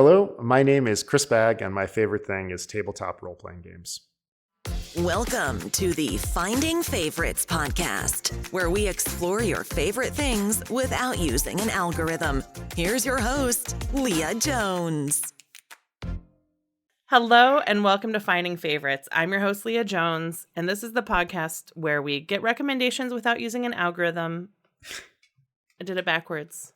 Hello, my name is Chris Bagg, and my favorite thing is tabletop role-playing games. Welcome to the Finding Favorites podcast, where we explore your favorite things without using an algorithm. Here's your host, Leah Jones. Hello, and welcome to Finding Favorites. I'm your host, Leah Jones, and this is the podcast where we get recommendations without using an algorithm. I did it backwards.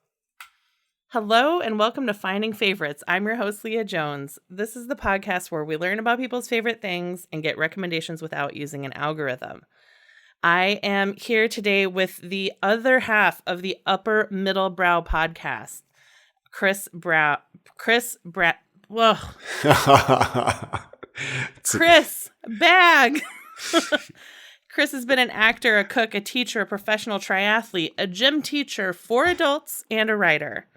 Hello, and welcome to Finding Favorites. I'm your host, Leah Jones. This is the podcast where we learn about people's favorite things and get recommendations without using an algorithm. I am here today with the other half of the Upper Middle Brow podcast, Chris Bagg. Chris has been an actor, a cook, a teacher, a professional triathlete, a gym teacher for adults, and a writer.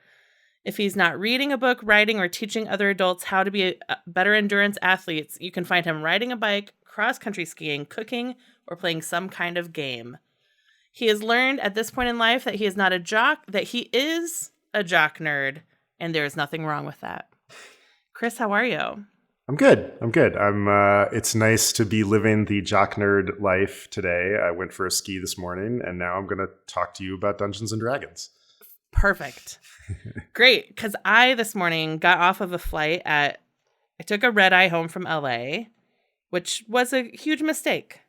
If he's not reading a book, writing, or teaching other adults how to be better endurance athletes, you can find him riding a bike, cross-country skiing, cooking, or playing some kind of game. He has learned at this point in life that he is not a jock, that he is a jock nerd, and there is nothing wrong with that. Chris, how are you? I'm good. It's nice to be living the jock nerd life today. I went for a ski this morning, and now I'm going to talk to you about Dungeons and Dragons. Perfect. Great, because I this morning got off of a flight I took a red eye home from LA, which was a huge mistake.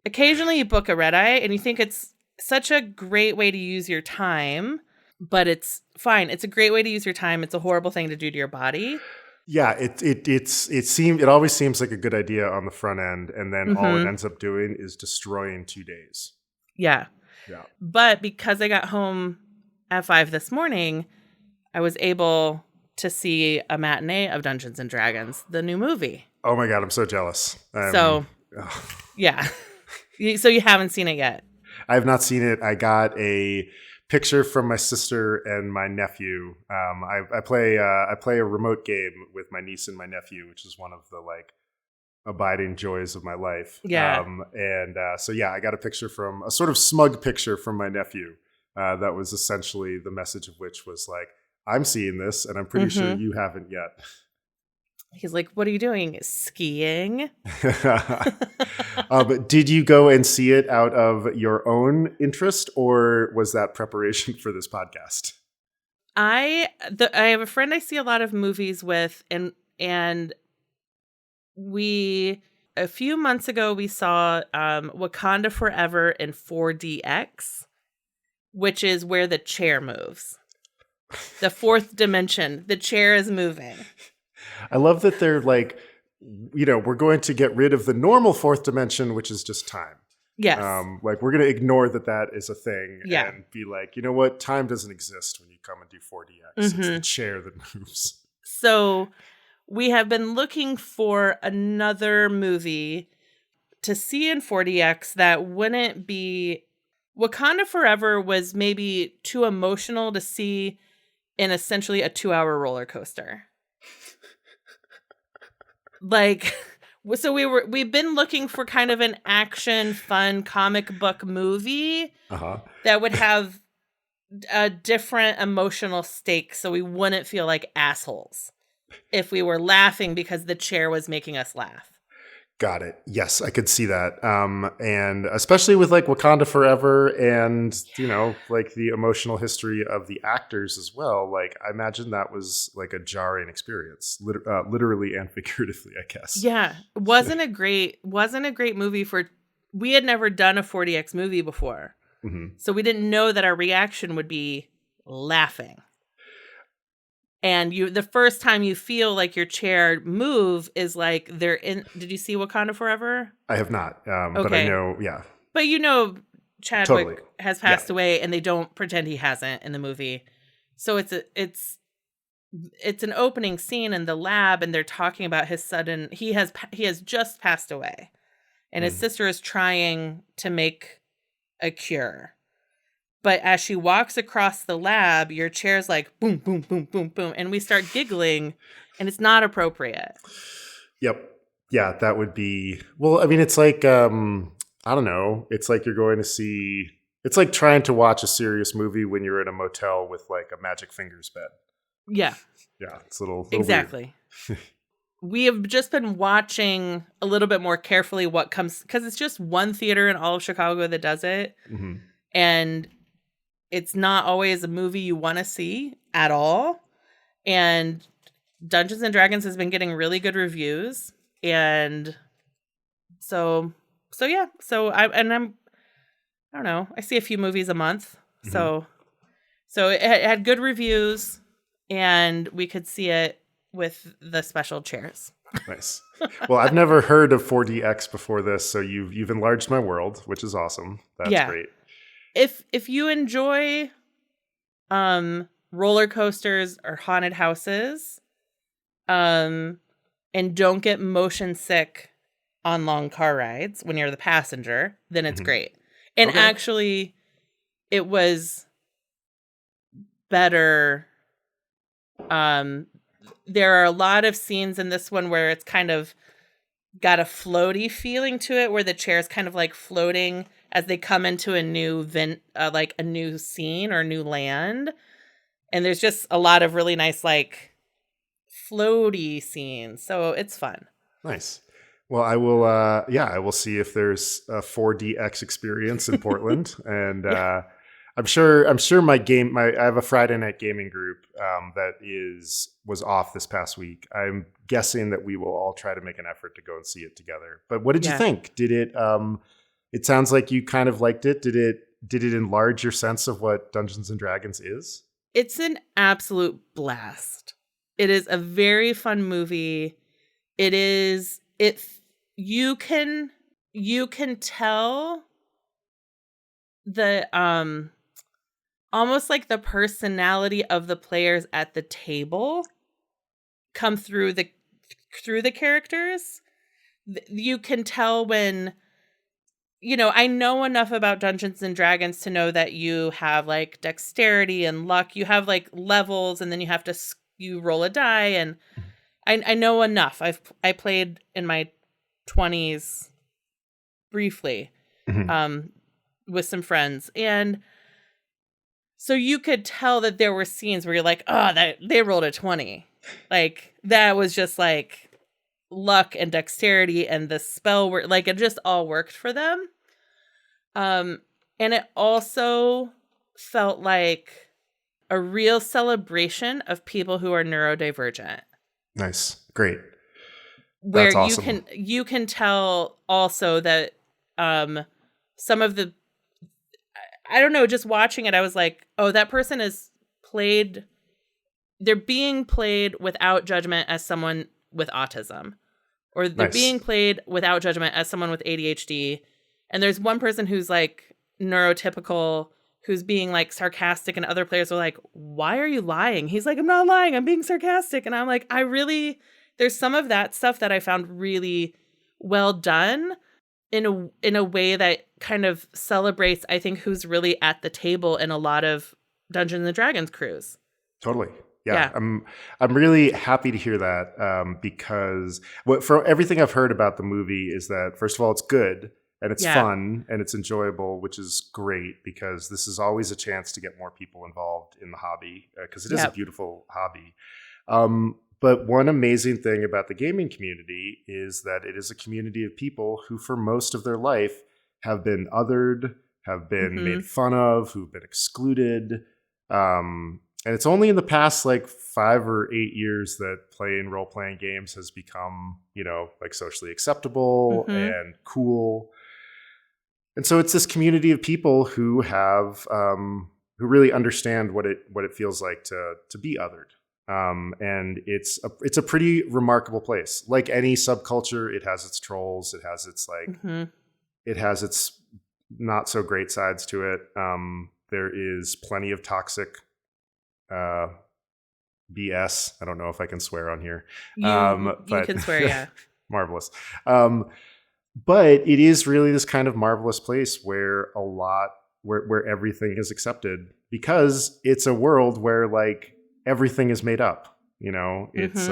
Occasionally you book a red eye and you think it's such a great way to use your time, but it's fine. It's a great way to use your time. It's a horrible thing to do to your body. Yeah, it always seems like a good idea on the front end, and then all it ends up doing is destroying 2 days. Yeah. Yeah. But because I got home at 5 this morning, I was able to see a matinee of Dungeons and Dragons, the new movie. Oh my God, I'm so jealous. Yeah. So you haven't seen it yet? I have not seen it. I got a picture from my sister and my nephew. I play a remote game with my niece and my nephew, which is one of the abiding joys of my life. Yeah. So I got a sort of smug picture from my nephew. That was essentially the message of which was like, I'm seeing this and I'm pretty sure you haven't yet. He's like, what are you doing? Skiing? But did you go and see it out of your own interest, or was that preparation for this podcast? I have a friend I see a lot of movies with, and a few months ago we saw Wakanda Forever in 4DX, which is where the chair moves. The fourth dimension, the chair is moving. I love that they're like, we're going to get rid of the normal fourth dimension, which is just time. Yes. We're going to ignore that is a thing and be like, you know what? Time doesn't exist when you come and do 4DX. It's the chair that moves. So we have been looking for another movie to see in 4DX that wouldn't be... Wakanda Forever was maybe too emotional to see in essentially a 2-hour roller coaster. So we've been looking for kind of an action, fun comic book movie that would have a different emotional stake, so we wouldn't feel like assholes if we were laughing because the chair was making us laugh. Got it. Yes, I could see that. And especially with Wakanda Forever and, the emotional history of the actors as well. I imagine that was a jarring experience, literally and figuratively, I guess. Yeah. Wasn't a great movie we had never done a 4DX movie before. Mm-hmm. So we didn't know that our reaction would be laughing. And the first time you feel like your chair move is they're in. Did you see Wakanda Forever? I have not, okay. But I know, yeah. But Chadwick has passed away, and they don't pretend he hasn't in the movie. So it's an opening scene in the lab, and they're talking about his sudden. He has just passed away, and his sister is trying to make a cure. But as she walks across the lab, your chair's like, boom, boom, boom, boom, boom. And we start giggling, and it's not appropriate. Yep. Yeah, that would be... Well, I mean, it's I don't know. It's like you're going to see... It's like trying to watch a serious movie when you're in a motel with a Magic Fingers bed. Yeah. Yeah, it's a little exactly. We have just been watching a little bit more carefully what comes, because it's just one theater in all of Chicago that does it. Mm-hmm. And it's not always a movie you want to see at all. And Dungeons and Dragons has been getting really good reviews. And so yeah. So I don't know. I see a few movies a month. Mm-hmm. So it had good reviews, and we could see it with the special chairs. Nice. Well, I've never heard of 4DX before this, so you've enlarged my world, which is awesome. That's great. If you enjoy roller coasters or haunted houses, and don't get motion sick on long car rides when you're the passenger, then it's great. And actually, it was better. There are a lot of scenes in this one where it's kind of got a floaty feeling to it, where the chair's kind of like floating as they come into a new like a new scene or new land. And there's just a lot of really nice like floaty scenes. So it's fun. Nice. Well, I will see if there's a 4DX experience in Portland. And I'm sure I have a Friday night gaming group that was off this past week. I'm guessing that we will all try to make an effort to go and see it together. But what did you think? Did it it sounds like you kind of liked it. Did it enlarge your sense of what Dungeons and Dragons is? It's an absolute blast. It is a very fun movie. You can tell the almost like the personality of the players at the table come through the characters. You can tell when, I know enough about Dungeons and Dragons to know that you have like dexterity and luck. You have like levels, and then you roll a die, and I know enough. I played in my 20s briefly with some friends, and so you could tell that there were scenes where you're like, oh, they rolled a 20. Like that was just like luck and dexterity, and the spell were like, it just all worked for them. And it also felt like a real celebration of people who are neurodivergent. Nice. Great. Where That's awesome. you can tell also that some of the, I don't know, just watching it, I was like, oh, that person they're being played without judgment as someone with autism, or they're being played without judgment as someone with ADHD. And there's one person who's like neurotypical, who's being like sarcastic, and other players are like, why are you lying? He's like, I'm not lying, I'm being sarcastic. And I'm like, there's some of that stuff that I found really well done in a way that kind of celebrates, I think, who's really at the table in a lot of Dungeons and Dragons crews. Totally. Yeah. I'm really happy to hear that because for everything I've heard about the movie is that, first of all, it's good and it's fun and it's enjoyable, which is great because this is always a chance to get more people involved in the hobby because it is a beautiful hobby. But one amazing thing about the gaming community is that it is a community of people who for most of their life have been othered, have been made fun of, who've been excluded. And it's only in the past like 5 or 8 years that playing role-playing games has become, like socially acceptable and cool. And so it's this community of people who have, who really understand what it feels like to be othered. And it's a pretty remarkable place. Like any subculture, it has its trolls. It has its it has its not so great sides to it. There is plenty of toxic BS. I don't know if I can swear on here. But you can swear, yeah. Marvelous. But it is really this kind of marvelous place where where everything is accepted because it's a world where like everything is made up. It's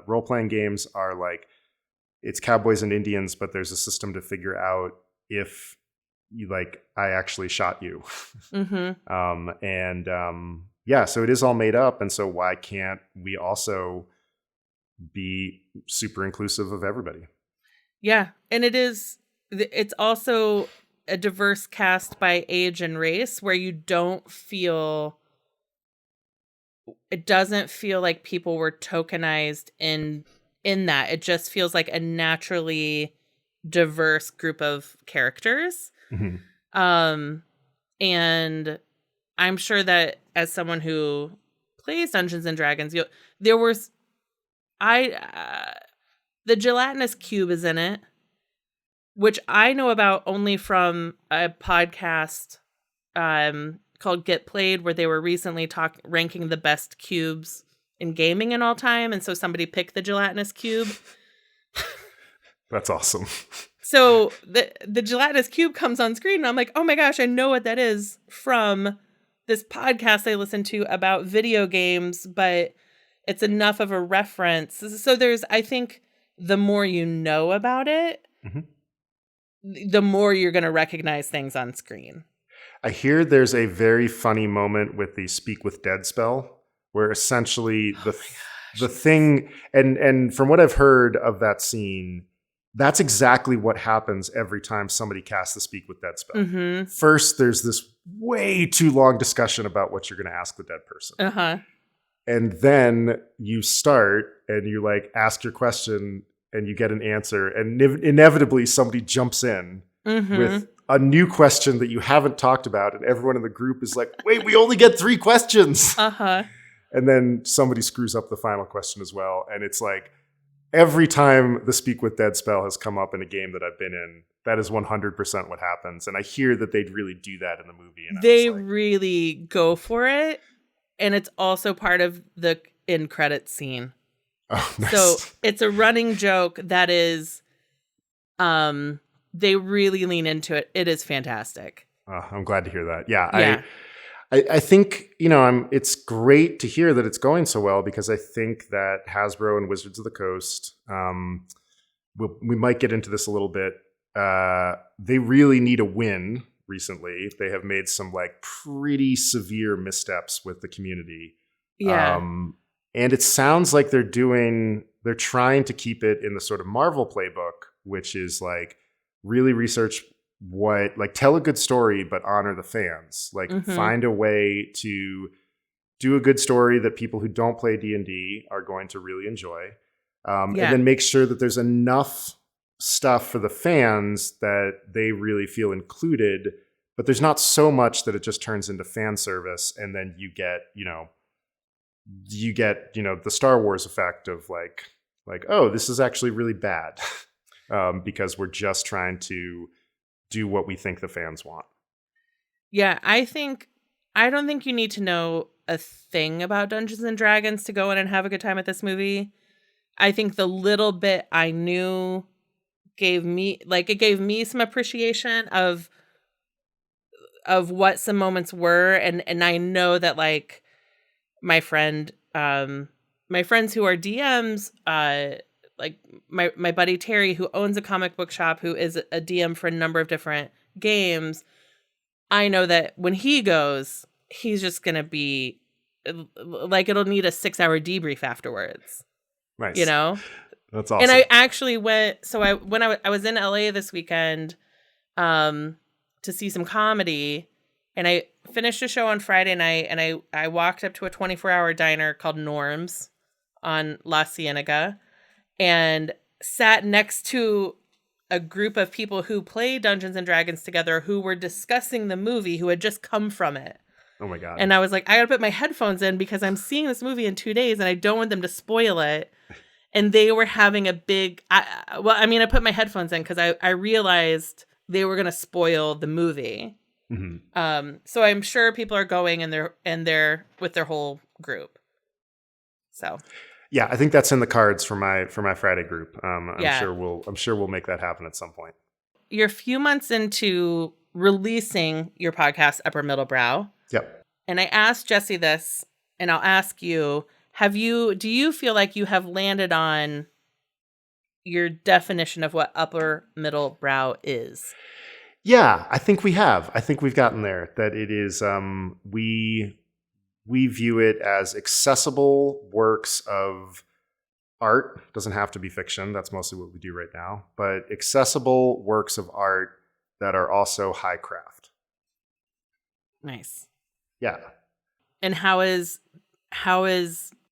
role-playing games are like, it's cowboys and Indians, but there's a system to figure out if you I actually shot you. yeah, so it is all made up. And so why can't we also be super inclusive of everybody? Yeah. And it's also a diverse cast by age and race where it doesn't feel like people were tokenized in that. It just feels like a naturally diverse group of characters. Mm-hmm. And I'm sure that as someone who plays Dungeons and Dragons, the gelatinous cube is in it, which I know about only from a podcast called Get Played, where they were recently ranking the best cubes in gaming in all time, and so somebody picked the gelatinous cube. That's awesome. So the gelatinous cube comes on screen, and I'm like, oh my gosh, I know what that is from this podcast I listened to about video games, but it's enough of a reference. So I think the more you know about it, the more you're going to recognize things on screen. I hear there's a very funny moment with the Speak with Dead spell, where essentially the thing, and from what I've heard of that scene, that's exactly what happens every time somebody casts the Speak with Dead spell. Mm-hmm. First, there's this way too long discussion about what you're going to ask the dead person. Uh-huh. And then you start and you like ask your question and you get an answer. And inevitably somebody jumps in with a new question that you haven't talked about. And everyone in the group is like, wait, we only get 3 questions. Uh-huh. And then somebody screws up the final question as well. And it's like, every time the Speak with Dead spell has come up in a game that I've been in, that is 100% what happens. And I hear that they'd really do that in the movie. And they really go for it. And it's also part of the end credits scene. Oh, nice. So it's a running joke that is, they really lean into it. It is fantastic. I'm glad to hear that. Yeah. I think, it's great to hear that it's going so well, because I think that Hasbro and Wizards of the Coast, we might get into this a little bit. They really need a win recently. They have made some like pretty severe missteps with the community. Yeah. And it sounds like they're trying to keep it in the sort of Marvel playbook, which is like really research tell a good story, but honor the fans. Like find a way to do a good story that people who don't play D&D are going to really enjoy. And then make sure that there's enough stuff for the fans that they really feel included, but there's not so much that it just turns into fan service. And then you get the Star Wars effect of like, oh, this is actually really bad because we're just trying to do what we think the fans want. Yeah, I don't think you need to know a thing about Dungeons and Dragons to go in and have a good time at this movie. I think the little bit I knew gave me some appreciation of what some moments were, and I know that like my friends who are DMs, like my buddy Terry, who owns a comic book shop, who is a DM for a number of different games, I know that when he goes, he's just going to be like, it'll need a 6-hour debrief afterwards. Nice. That's awesome. And I actually went, when I was in LA this weekend to see some comedy, and I finished a show on Friday night, and I walked up to a 24-hour diner called Norms on La Cienega, and sat next to a group of people who play Dungeons and Dragons together, who were discussing the movie, who had just come from it. Oh my God. And I was like, I gotta put my headphones in because I'm seeing this movie in 2 days and I don't want them to spoil it. And they were having a big, I put my headphones in because I realized they were going to spoil the movie. Mm-hmm. So I'm sure people are going and they're with their whole group. So. Yeah, I think that's in the cards for my Friday group. I'm sure we'll make that happen at some point. You're a few months into releasing your podcast, Upper Middle Brow. Yep. And I asked Jesse this, and I'll ask you, do you feel like you have landed on your definition of what upper middle brow is? Yeah, I think we have. I think we've gotten there. That it is, we view it as accessible works of art. It doesn't have to be fiction. That's mostly what we do right now. But accessible works of art that are also high craft. Nice. Yeah. And how is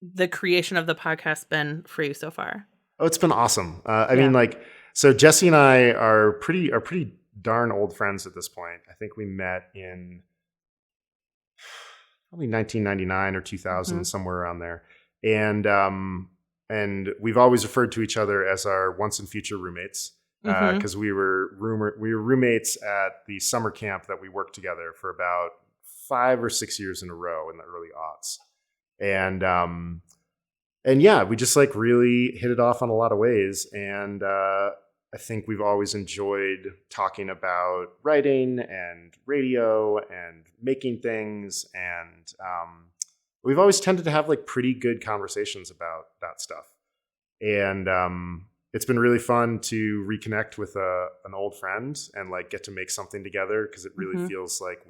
the creation of the podcast been for you so far? Oh, it's been awesome. I mean, like, so Jesse and I are pretty darn old friends at this point. I think we met in probably 1999 or 2000, somewhere around there. And we've always referred to each other as our once and future roommates because we were roommates at the summer camp that we worked together for about 5 or 6 years in a row in the early aughts. And yeah, we just like really hit it off on a lot of ways. And I think we've always enjoyed talking about writing and radio and making things. And we've always tended to have like pretty good conversations about that stuff. And it's been really fun to reconnect with an old friend and like get to make something together because it really feels like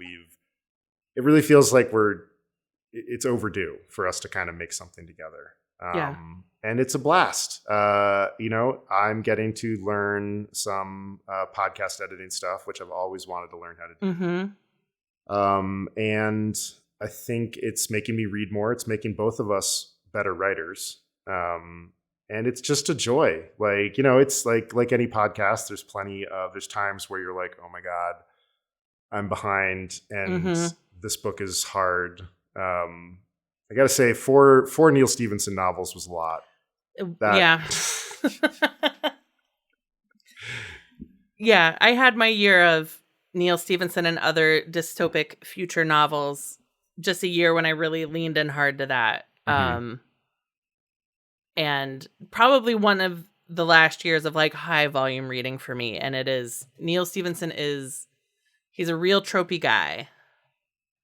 it's overdue for us to kind of make something together. And it's a blast. I'm getting to learn some podcast editing stuff, which I've always wanted to learn how to do. And I think it's making me read more. It's making both of us better writers. And it's just a joy. Like, it's like any podcast. There's times where you're like, oh my God, I'm behind and this book is hard. I got to say, four Neil Stephenson novels was a lot. Yeah, I had my year of Neil Stephenson and other dystopic future novels. Just a year when I really leaned in hard to that. And probably one of the last years of like high volume reading for me. And it is Neil Stephenson he's a real tropey guy.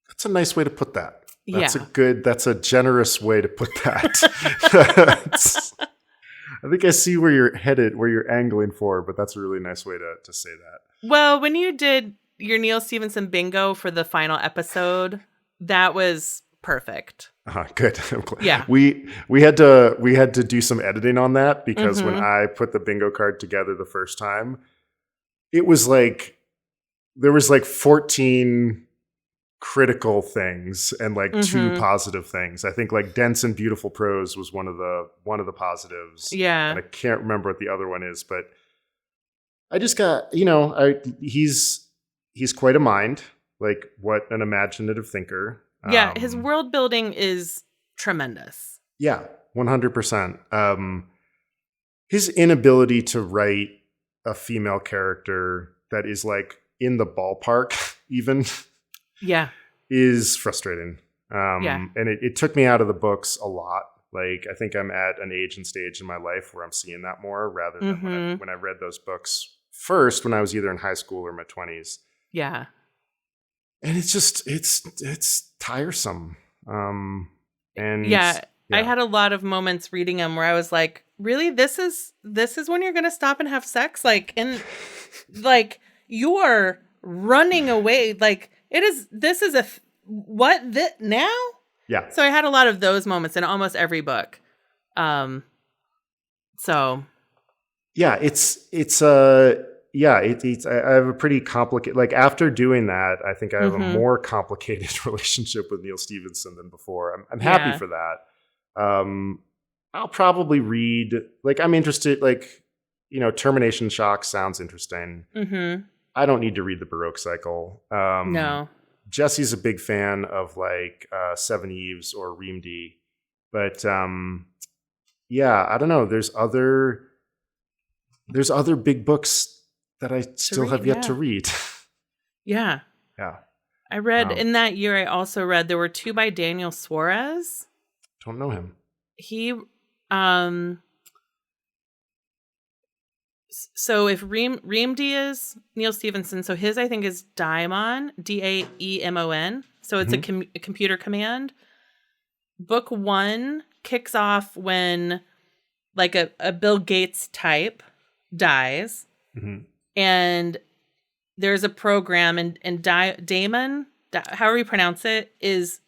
That's a nice way to put that. That's a generous way to put that. I think I see where you're headed, where you're angling for, but that's a really nice way to say that. Well, when you did your Neil Stephenson bingo for the final episode, that was perfect. Good. Yeah. We had to do some editing on that because when I put the bingo card together the first time, it was like there was like 14 critical things and like 2 positive things. I think like dense and beautiful prose was one of the positives. Yeah. And I can't remember what the other one is, but I just got, he's quite a mind, like what an imaginative thinker. Yeah. His world building is tremendous. Yeah. 100%. His inability to write a female character that is like in the ballpark even is frustrating. And it took me out of the books a lot. Like, I think I'm at an age and stage in my life where I'm seeing that more rather than when I read those books first, when I was either in high school or my 20s. Yeah. And it's just, it's tiresome. I had a lot of moments reading them where I was like, really, this is when you're going to stop and have sex? Like, and like you're running away. Like this is now? Yeah. So I had a lot of those moments in almost every book. I have a pretty complicated, like after doing that, I think I have a more complicated relationship with Neil Stephenson than before. I'm happy for that. I'll probably read, like I'm interested, like, Termination Shock sounds interesting. I don't need to read the Baroque Cycle. No. Jesse's a big fan of like Seven Eves or Reamd. But I don't know. There's other big books that I still have yet to read. Yeah. Yeah. I read in that year, I also read, there were 2 by Daniel Suarez. Don't know him. He, so if Reamd is Neil Stephenson, so his, I think, is Daemon, Daemon. So it's a computer command. Book 1 kicks off when like a Bill Gates type dies. And there's a program, and Daemon, however you pronounce it, is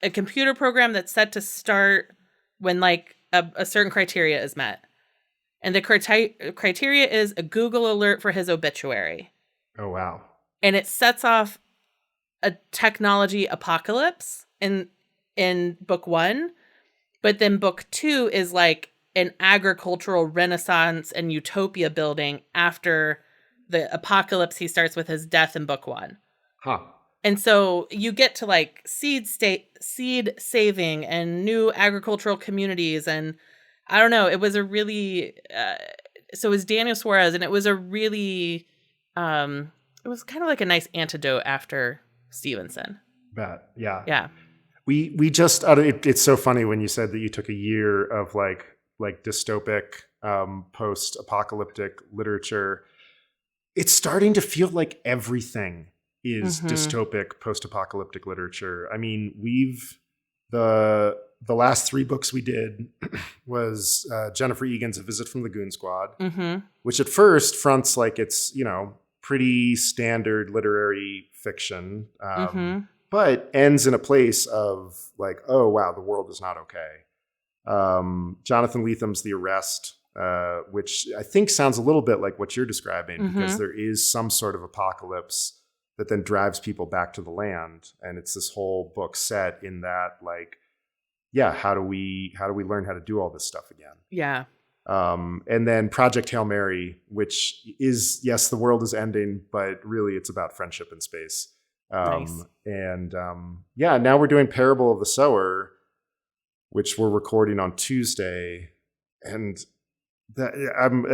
a computer program that's set to start when like a certain criteria is met. And the criteria is a Google alert for his obituary. Oh, wow. And it sets off a technology apocalypse in book 1. But then book 2 is like an agricultural renaissance and utopia building after the apocalypse he starts with his death in book 1. Huh. And so you get to like seed saving and new agricultural communities. And I don't know, it was a really, so it was Daniel Suarez, and it was a really, it was kind of like a nice antidote after Stevenson. Bet. Yeah. Yeah. We just, it's so funny when you said that you took a year of like dystopic, post-apocalyptic literature. It's starting to feel like everything is dystopic, post-apocalyptic literature. I mean, the last 3 books we did was Jennifer Egan's A Visit from the Goon Squad, which at first fronts like it's, pretty standard literary fiction, but ends in a place of like, oh, wow, the world is not okay. Jonathan Letham's The Arrest, which I think sounds a little bit like what you're describing, because there is some sort of apocalypse that then drives people back to the land. And it's this whole book set in that, like, yeah, how do we learn how to do all this stuff again? Yeah. And then Project Hail Mary, which is, yes, the world is ending, but really it's about friendship in space. Nice. And now we're doing Parable of the Sower, which we're recording on Tuesday. And I'm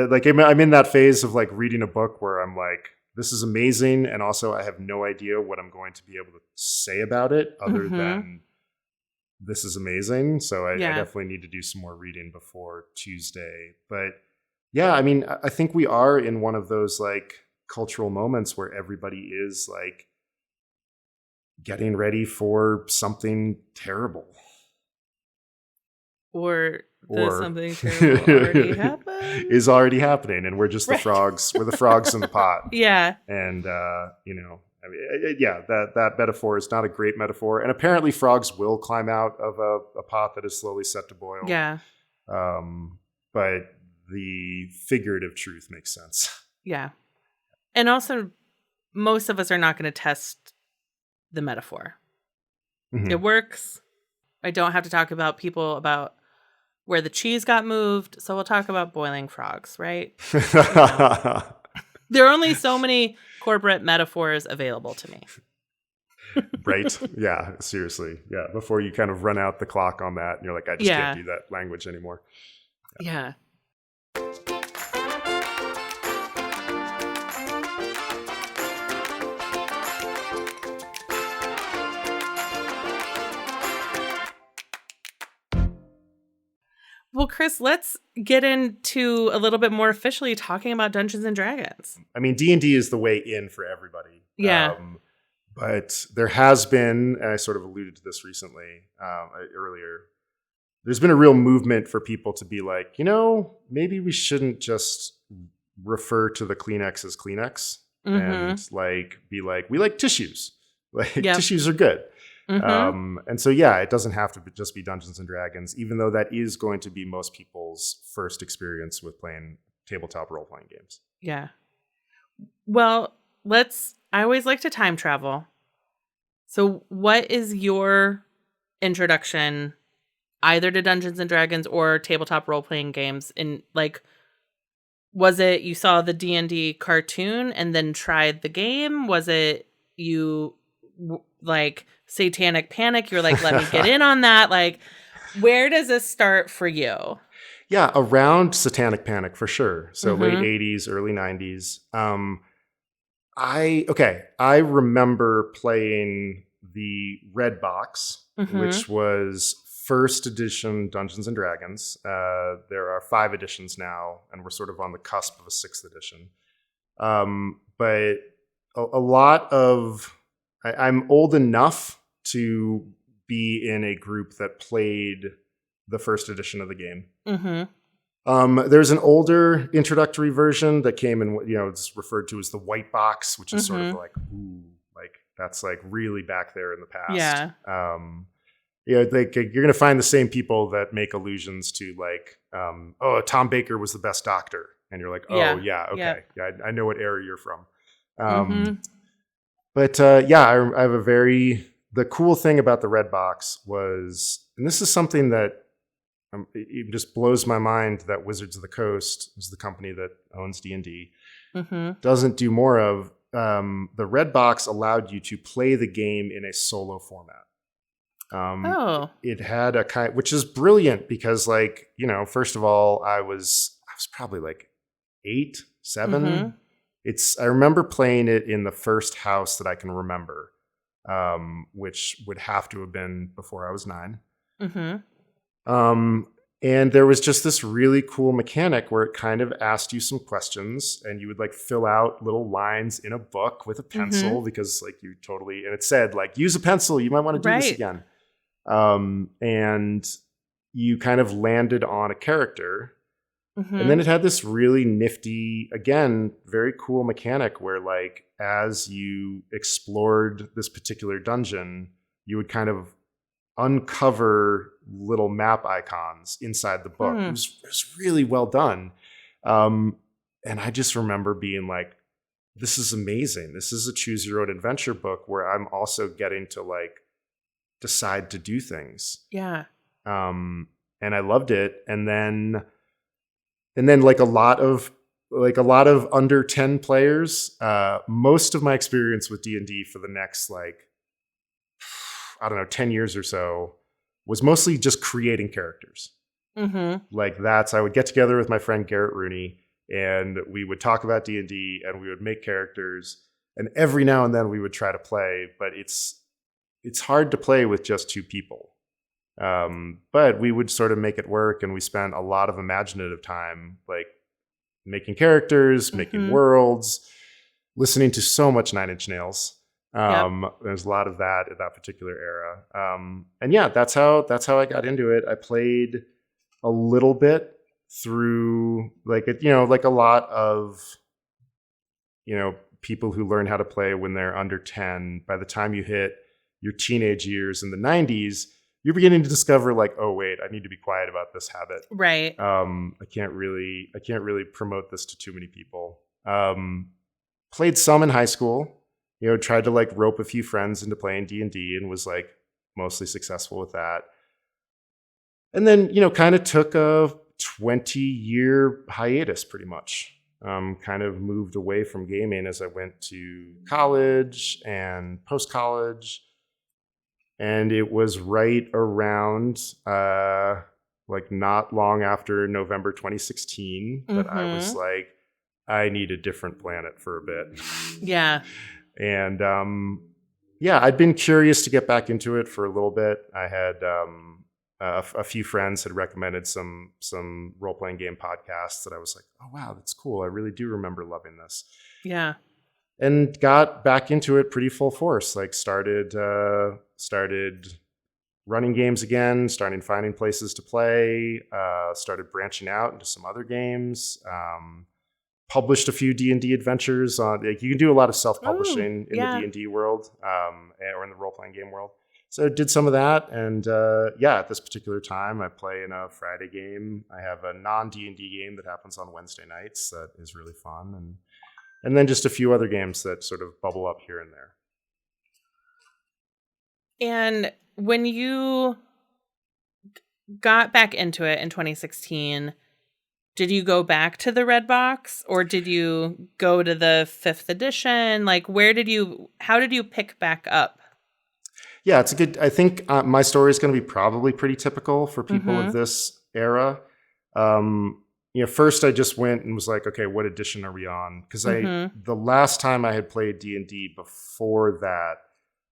in that phase of like reading a book where I'm like, this is amazing. And also I have no idea what I'm going to be able to say about it other than this is amazing. So I definitely need to do some more reading before Tuesday. But yeah, I mean, I think we are in one of those like cultural moments where everybody is like getting ready for something terrible. Or something terrible already happened. Is already happening, and we're just the frogs. We're the frogs in the pot. Yeah. And I mean, that metaphor is not a great metaphor. And apparently frogs will climb out of a pot that is slowly set to boil. Yeah. But the figurative truth makes sense. Yeah. And also, most of us are not going to test the metaphor. It works. I don't have to talk about where the cheese got moved, so we'll talk about boiling frogs, right? There are only so many corporate metaphors available to me. Right? Yeah, seriously. Yeah, before you kind of run out the clock on that, and you're like, I just can't do that language anymore. Yeah. Well, Chris, let's get into a little bit more officially talking about Dungeons and Dragons. I mean, D&D is the way in for everybody. Yeah. But there has been, and I sort of alluded to this recently, earlier, there's been a real movement for people to be like, maybe we shouldn't just refer to the Kleenex as Kleenex and like be like, we like tissues. Like tissues are good. And so, it doesn't have to just be Dungeons and Dragons, even though that is going to be most people's first experience with playing tabletop role-playing games. Yeah. Well, I always like to time travel. So what is your introduction either to Dungeons and Dragons or tabletop role-playing games? In like, was it you saw the D&D cartoon and then tried the game? Was it you like Satanic Panic? You're like, let me get in on that. Like, where does this start for you? Yeah, around Satanic Panic for sure. So late 80s, early 90s. I remember playing the Red Box, which was first edition Dungeons and Dragons. There are 5 editions now, and we're sort of on the cusp of a 6th edition. But a lot of I'm old enough to be in a group that played the first edition of the game. There's an older introductory version that came in, it's referred to as the White Box, which is sort of like, ooh, like that's like really back there in the past. Yeah. like you're going to find the same people that make allusions to like, Tom Baker was the best doctor. And you're like, oh yeah, okay. Yeah, I know what era you're from. But I have the cool thing about the Red Box was, and this is something that it just blows my mind that Wizards of the Coast is the company that owns D&D, doesn't do more of. The Red Box allowed you to play the game in a solo format. It had a kind, which is brilliant because, like, first of all, I was probably like 8, 7. I remember playing it in the first house that I can remember, which would have to have been before I was 9. And there was just this really cool mechanic where it kind of asked you some questions, and you would like fill out little lines in a book with a pencil because like and it said like, use a pencil, you might want to do this again. And you kind of landed on a character. And then it had this really nifty, again, very cool mechanic where like, as you explored this particular dungeon, you would kind of uncover little map icons inside the book. It was really well done. And I just remember being like, this is amazing. This is a choose your own adventure book where I'm also getting to like decide to do things. Yeah. And I loved it. And then like a lot of under 10 players, most of my experience with D&D for the next like, I don't know, 10 years or so was mostly just creating characters. Like I would get together with my friend Garrett Rooney and we would talk about D&D and we would make characters, and every now and then we would try to play, but it's hard to play with just 2 people. But we would sort of make it work, and we spent a lot of imaginative time like making characters, making worlds, listening to so much Nine Inch Nails. There's a lot of that in that particular era. And yeah, that's how I got into it. I played a little bit through like a lot of people who learn how to play when they're under 10. By the time you hit your teenage years in the 90s, you're beginning to discover like, oh wait, I need to be quiet about this habit. Right. I can't really promote this to too many people. Played some in high school. Tried to like rope a few friends into playing D&D and was like mostly successful with that. And then, kind of took a 20-year hiatus pretty much. Kind of moved away from gaming as I went to college and post-college. And it was right around like not long after November 2016 that I was like, I need a different planet for a bit. Yeah. And I'd been curious to get back into it for a little bit. I had a few friends had recommended some role-playing game podcasts that I was like, oh wow, that's cool. I really do remember loving this. Yeah. And got back into it pretty full force. Like started running games again, started finding places to play, started branching out into some other games. Published a few D&D adventures on. Like, you can do a lot of self-publishing in the D&D world, or in the role-playing game world. So did some of that, and at this particular time, I play in a Friday game. I have a non-D&D game that happens on Wednesday nights that is really fun, and then just a few other games that sort of bubble up here and there. And when you got back into it in 2016. Did you go back to the Red Box, or did you go to the 5th edition? Like, how did you pick back up? Yeah, I think my story is going to be probably pretty typical for people of this era. First I just went and was like, okay, what edition are we on? Because the last time I had played D&D before that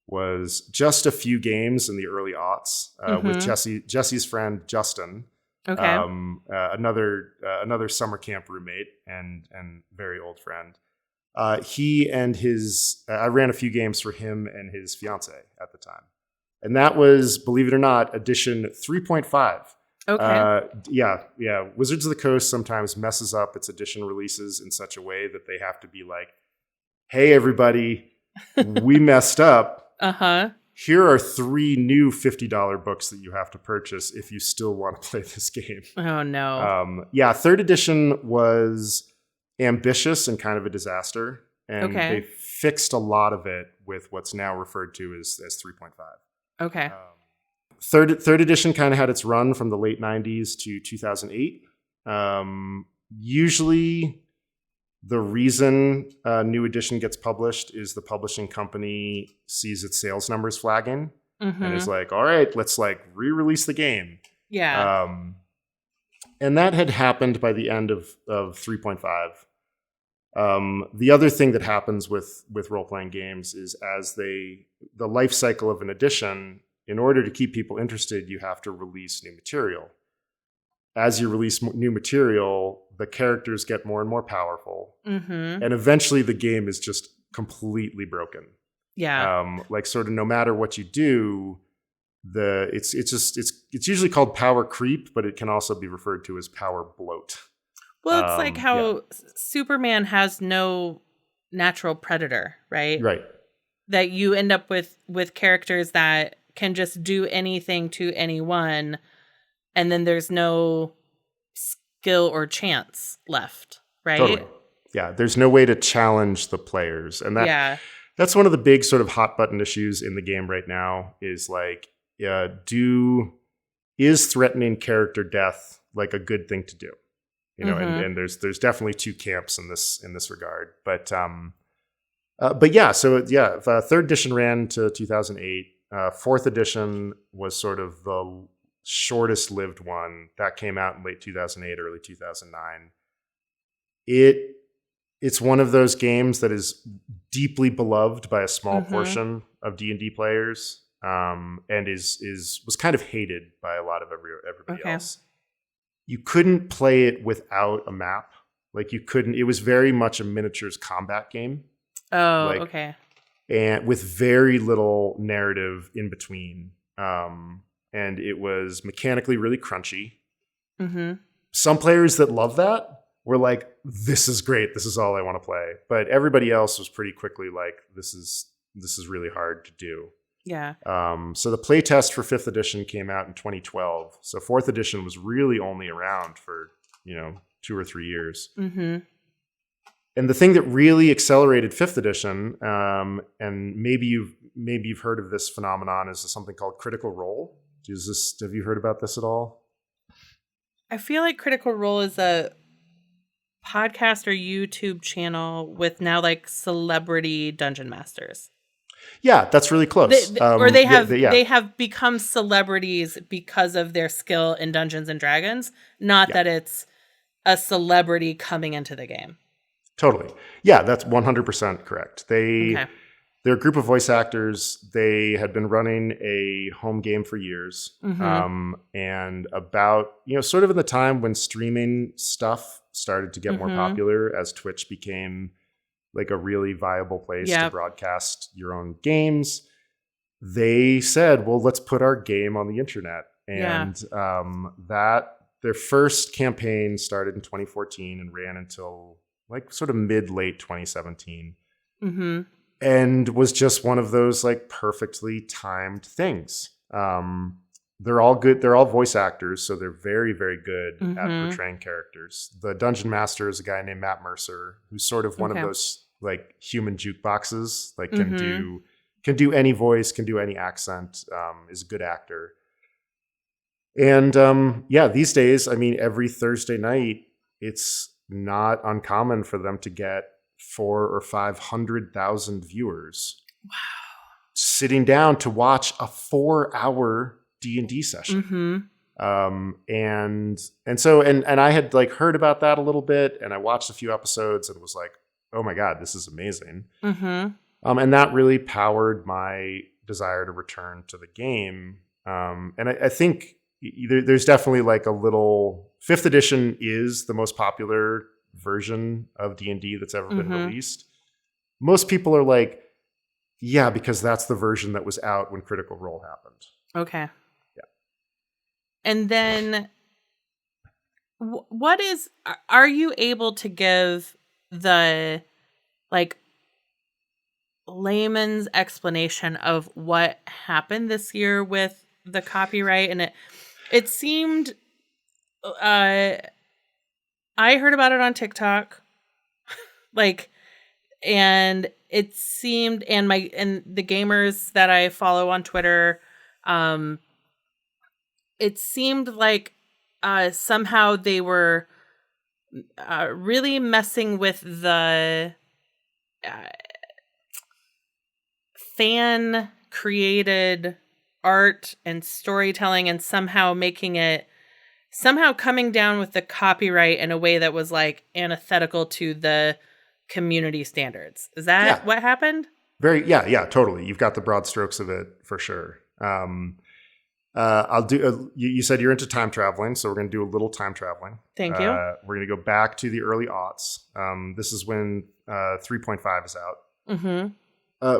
was just a few games in the early aughts with Jesse's friend, Justin. Okay. Another summer camp roommate and very old friend. He and I ran a few games for him and his fiance at the time. And that was, believe it or not, edition 3.5. Okay. Yeah. Wizards of the Coast sometimes messes up its edition releases in such a way that they have to be like, hey, everybody, we messed up. here are 3 new $50 books that you have to purchase if you still want to play this game. Oh, no. Yeah, third edition was ambitious and kind of a disaster. And Okay. they fixed a lot of it with what's now referred to as 3.5. Okay. Third edition kind of had its run from the late 90s to 2008. Usually the reason a new edition gets published is the publishing company sees its sales numbers flagging and is like, all right, let's like re-release the game. Yeah. And that had happened by the end of 3.5. The other thing that happens with role-playing games is as the life cycle of an edition, in order to keep people interested, you have to release new material. As you release new material, the characters get more and more powerful. And eventually the game is just completely broken. Yeah. Like sort of no matter what you do, it's usually called power creep, but it can also be referred to as power bloat. Well, it's like how Superman has no natural predator, right? Right. That you end up with characters that can just do anything to anyone, and then there's no skill or chance left, right? Totally. Yeah, there's no way to challenge the players. And that's one of the big sort of hot button issues in the game right now is like, is threatening character death like a good thing to do? You know, and there's definitely 2 camps in this regard. But yeah, so third edition ran to 2008. Fourth edition was sort of the shortest lived one that came out in late 2008, early 2009. It's one of those games that is deeply beloved by a small portion of D&D players, and was kind of hated by a lot of everybody else. You couldn't play it without a map. Like it was very much a miniatures combat game. Oh, okay. And with very little narrative in between. And it was mechanically really crunchy. Some players that love that were like, this is great. This is all I want to play. But everybody else was pretty quickly like, this is really hard to do. Yeah. So the playtest for 5th edition came out in 2012. So 4th edition was really only around for, 2 or 3 years. And the thing that really accelerated 5th edition, and maybe you've heard of this phenomenon, is something called Critical Role. Have you heard about this at all? I feel like Critical Role is a podcast or YouTube channel with now like celebrity dungeon masters. Yeah, that's really close. They have become celebrities because of their skill in Dungeons and Dragons, not that it's a celebrity coming into the game. Totally. Yeah, that's 100% correct. They're a group of voice actors. They had been running a home game for years. And about, sort of in the time when streaming stuff started to get more popular as Twitch became like a really viable place to broadcast your own games, they said, well, let's put our game on the internet. And their first campaign started in 2014 and ran until like sort of mid-late 2017. And was just one of those like perfectly timed things. They're all good. They're all voice actors, so they're very, very good at portraying characters. The dungeon master is a guy named Matt Mercer, who's sort of one of those like human jukeboxes, like can do any voice, can do any accent, is a good actor. And these days, I mean, every Thursday night, it's not uncommon for them to get 400,000 or 500,000 viewers. Wow. Sitting down to watch a 4-hour D&D session. And I had like heard about that a little bit, and I watched a few episodes and was like, oh my God, this is amazing. And that really powered my desire to return to the game. And I think there's definitely like a little 5th edition is the most popular version of D&D that's ever been released. Most people are like, yeah, because that's the version that was out when Critical Role happened. Okay. Yeah. And then are you able to give the like layman's explanation of what happened this year with the copyright, and it seemed I heard about it on TikTok, like, and it seemed, and the gamers that I follow on Twitter, it seemed like somehow they were really messing with the fan created art and storytelling, and somehow coming down with the copyright in a way that was like antithetical to the community standards. Is that what happened? Yeah, totally. You've got the broad strokes of it for sure. I'll do. You said you're into time traveling, so we're going to do a little time traveling. Thank you. We're going to go back to the early aughts. This is when 3.5 is out. Mm-hmm.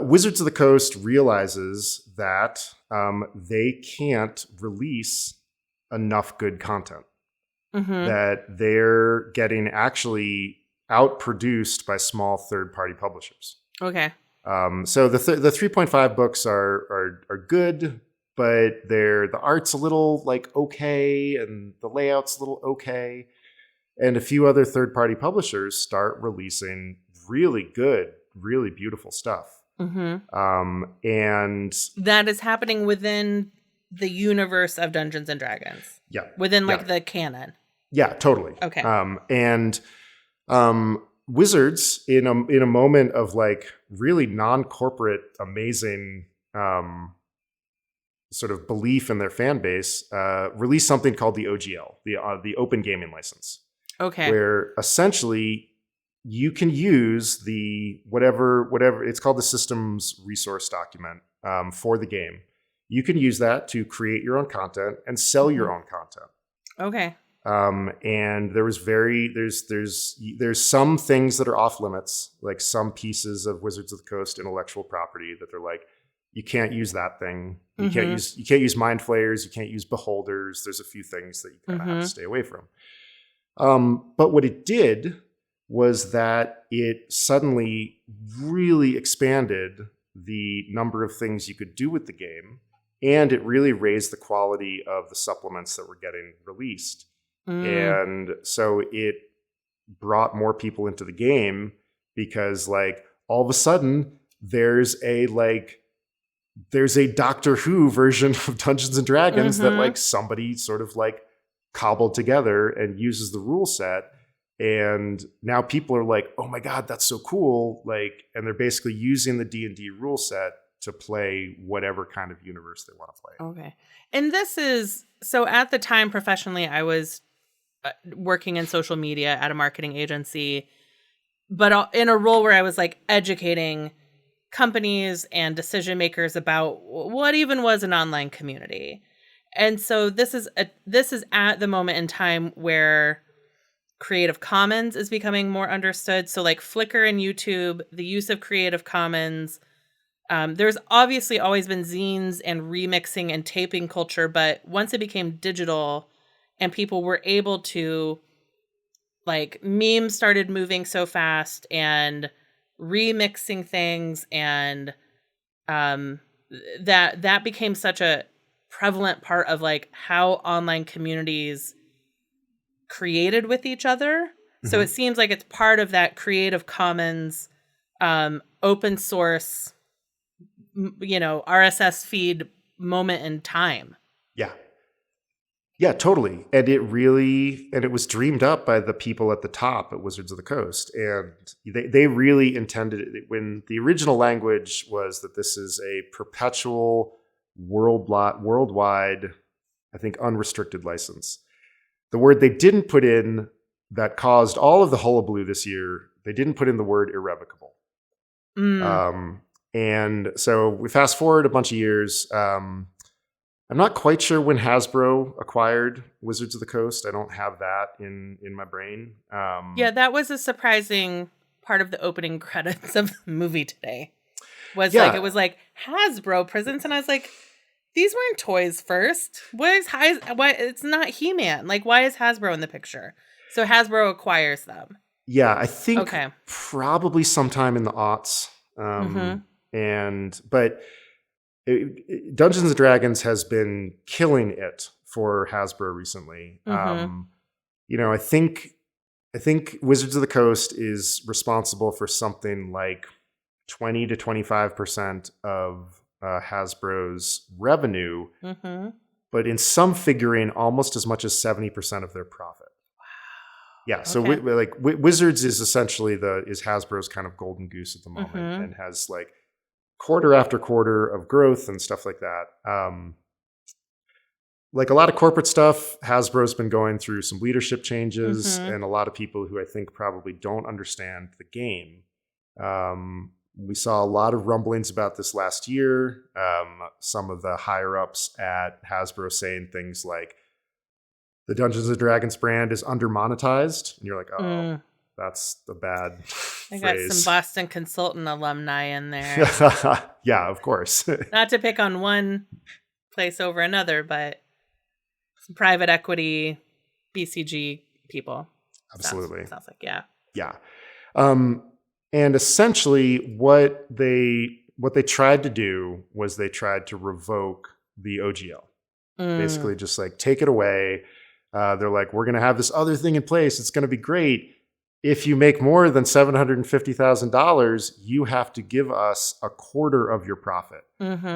Wizards of the Coast realizes that they can't release enough good content. Mm-hmm. That they're getting actually outproduced by small third-party publishers. Okay. So the 3.5 books are good, but the art's a little like okay, and the layout's a little okay, and a few other third-party publishers start releasing really good, really beautiful stuff. Mm-hmm. And that is happening within the universe of Dungeons and Dragons. Yeah. Within like the canon. Yeah, totally. Okay. And Wizards, in a moment of like really non-corporate, amazing sort of belief in their fan base, released something called the OGL, the Open Gaming License. Okay. Where essentially you can use the whatever it's called, the systems resource document for the game. You can use that to create your own content and sell your own content. Okay. And there's some things that are off limits, like some pieces of Wizards of the Coast intellectual property that they're like, you can't use that thing. You can't use mind flayers. You can't use beholders. There's a few things that you kind of have to stay away from. But what it did was that it suddenly really expanded the number of things you could do with the game. And it really raised the quality of the supplements that were getting released. And so it brought more people into the game because like all of a sudden there's a Doctor Who version of Dungeons and Dragons that like somebody sort of like cobbled together and uses the rule set. And now people are like, oh my God, that's so cool. Like, and they're basically using the D&D rule set to play whatever kind of universe they want to play. Okay. And this is, so at the time professionally, I was working in social media at a marketing agency, but in a role where I was like educating companies and decision makers about what even was an online community. And so this is at the moment in time where Creative Commons is becoming more understood. So like Flickr and YouTube, the use of Creative Commons. There's obviously always been zines and remixing and taping culture, but once it became digital and people were able to, like, memes started moving so fast and remixing things, and that became such a prevalent part of like how online communities created with each other. So it seems like it's part of that Creative Commons open source, RSS feed moment in time. Yeah, totally. And it was dreamed up by the people at the top at Wizards of the Coast. And they really intended it when the original language was that this is a perpetual worldwide, I think, unrestricted license. The word they didn't put in that caused all of the hullabaloo this year, they didn't put in the word irrevocable. And so we fast forward a bunch of years. I'm not quite sure when Hasbro acquired Wizards of the Coast. I don't have that in my brain. Yeah, that was a surprising part of the opening credits of the movie today. It was like Hasbro presents, and I was like, these weren't toys first. Why it's not He-Man? Like, why is Hasbro in the picture? So Hasbro acquires them. Yeah, I think probably sometime in the aughts. But Dungeons and Dragons has been killing it for Hasbro recently. I think Wizards of the Coast is responsible for something like 20 to 25% of Hasbro's revenue, but in some figuring, almost as much as 70% of their profit. Yeah, so Wizards is essentially is Hasbro's kind of golden goose at the moment, and has like quarter after quarter of growth and stuff like that. Like a lot of corporate stuff, Hasbro's been going through some leadership changes, and a lot of people who I think probably don't understand the game. We saw a lot of rumblings about this last year. Some of the higher ups at Hasbro saying things like, the Dungeons and Dragons brand is under-monetized. And you're like, oh, that's the bad I phrase. got some Boston Consultant alumni in there. Yeah, of course. Not to pick on one place over another, but some private equity, BCG people. Absolutely. Sounds like, yeah. Yeah. And essentially what they tried to do was they tried to revoke the OGL. Basically just like take it away. They're like, we're going to have this other thing in place. It's going to be great. If you make more than $750,000, you have to give us a quarter of your profit,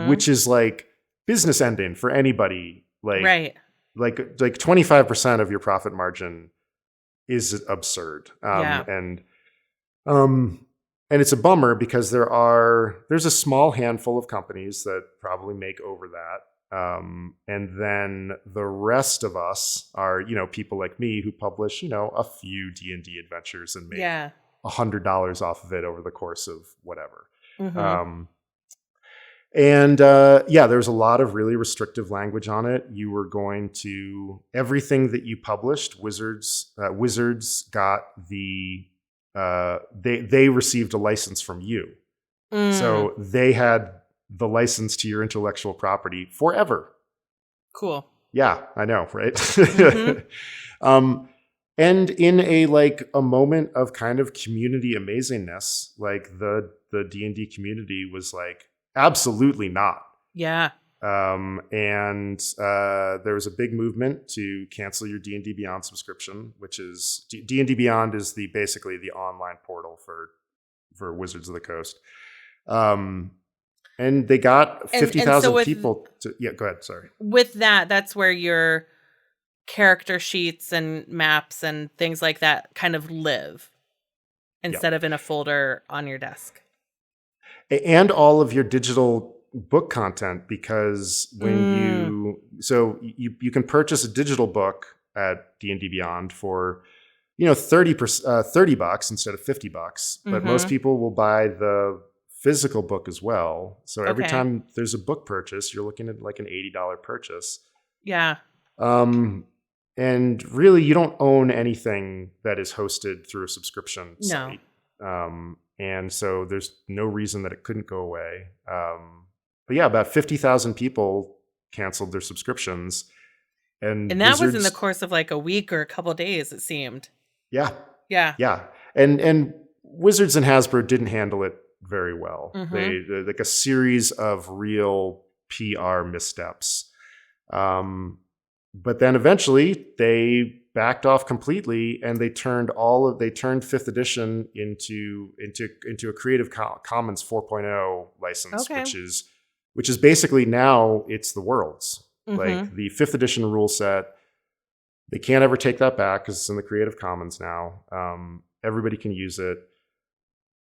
which is like business ending for anybody. Like 25% of your profit margin is absurd. And it's a bummer because there's a small handful of companies that probably make over that. And then the rest of us are, people like me who publish, a few D&D adventures and make $100 off of it over the course of whatever. There's a lot of really restrictive language on it. You were going to, everything that you published, Wizards got they received a license from you. So they had the license to your intellectual property forever. Cool. Yeah, I know, right? And in a moment of kind of community amazingness, like the D&D community was like, absolutely not. Yeah. There was a big movement to cancel your D&D Beyond subscription, which is D&D Beyond is basically the online portal for Wizards of the Coast. And they got 50,000 people to... Yeah, go ahead. Sorry. With that's where your character sheets and maps and things like that kind of live instead of in a folder on your desk. And all of your digital book content, because when you can purchase a digital book at D&D Beyond for, $30 instead of $50, but most people will buy the physical book as well. So every time there's a book purchase, you're looking at like an $80 purchase. Yeah. And really you don't own anything that is hosted through a subscription site. And so there's no reason that it couldn't go away. But yeah, about 50,000 people canceled their subscriptions. And that was in the course of like a week or a couple of days, it seemed. Yeah. Yeah. Yeah. And Wizards and Hasbro didn't handle it very well. They like a series of real PR missteps. But then eventually they backed off completely, and they turned 5th edition into a Creative Commons 4.0 license, which is basically now it's the world's. Like the 5th edition rule set, they can't ever take that back because it's in the Creative Commons now. Everybody can use it.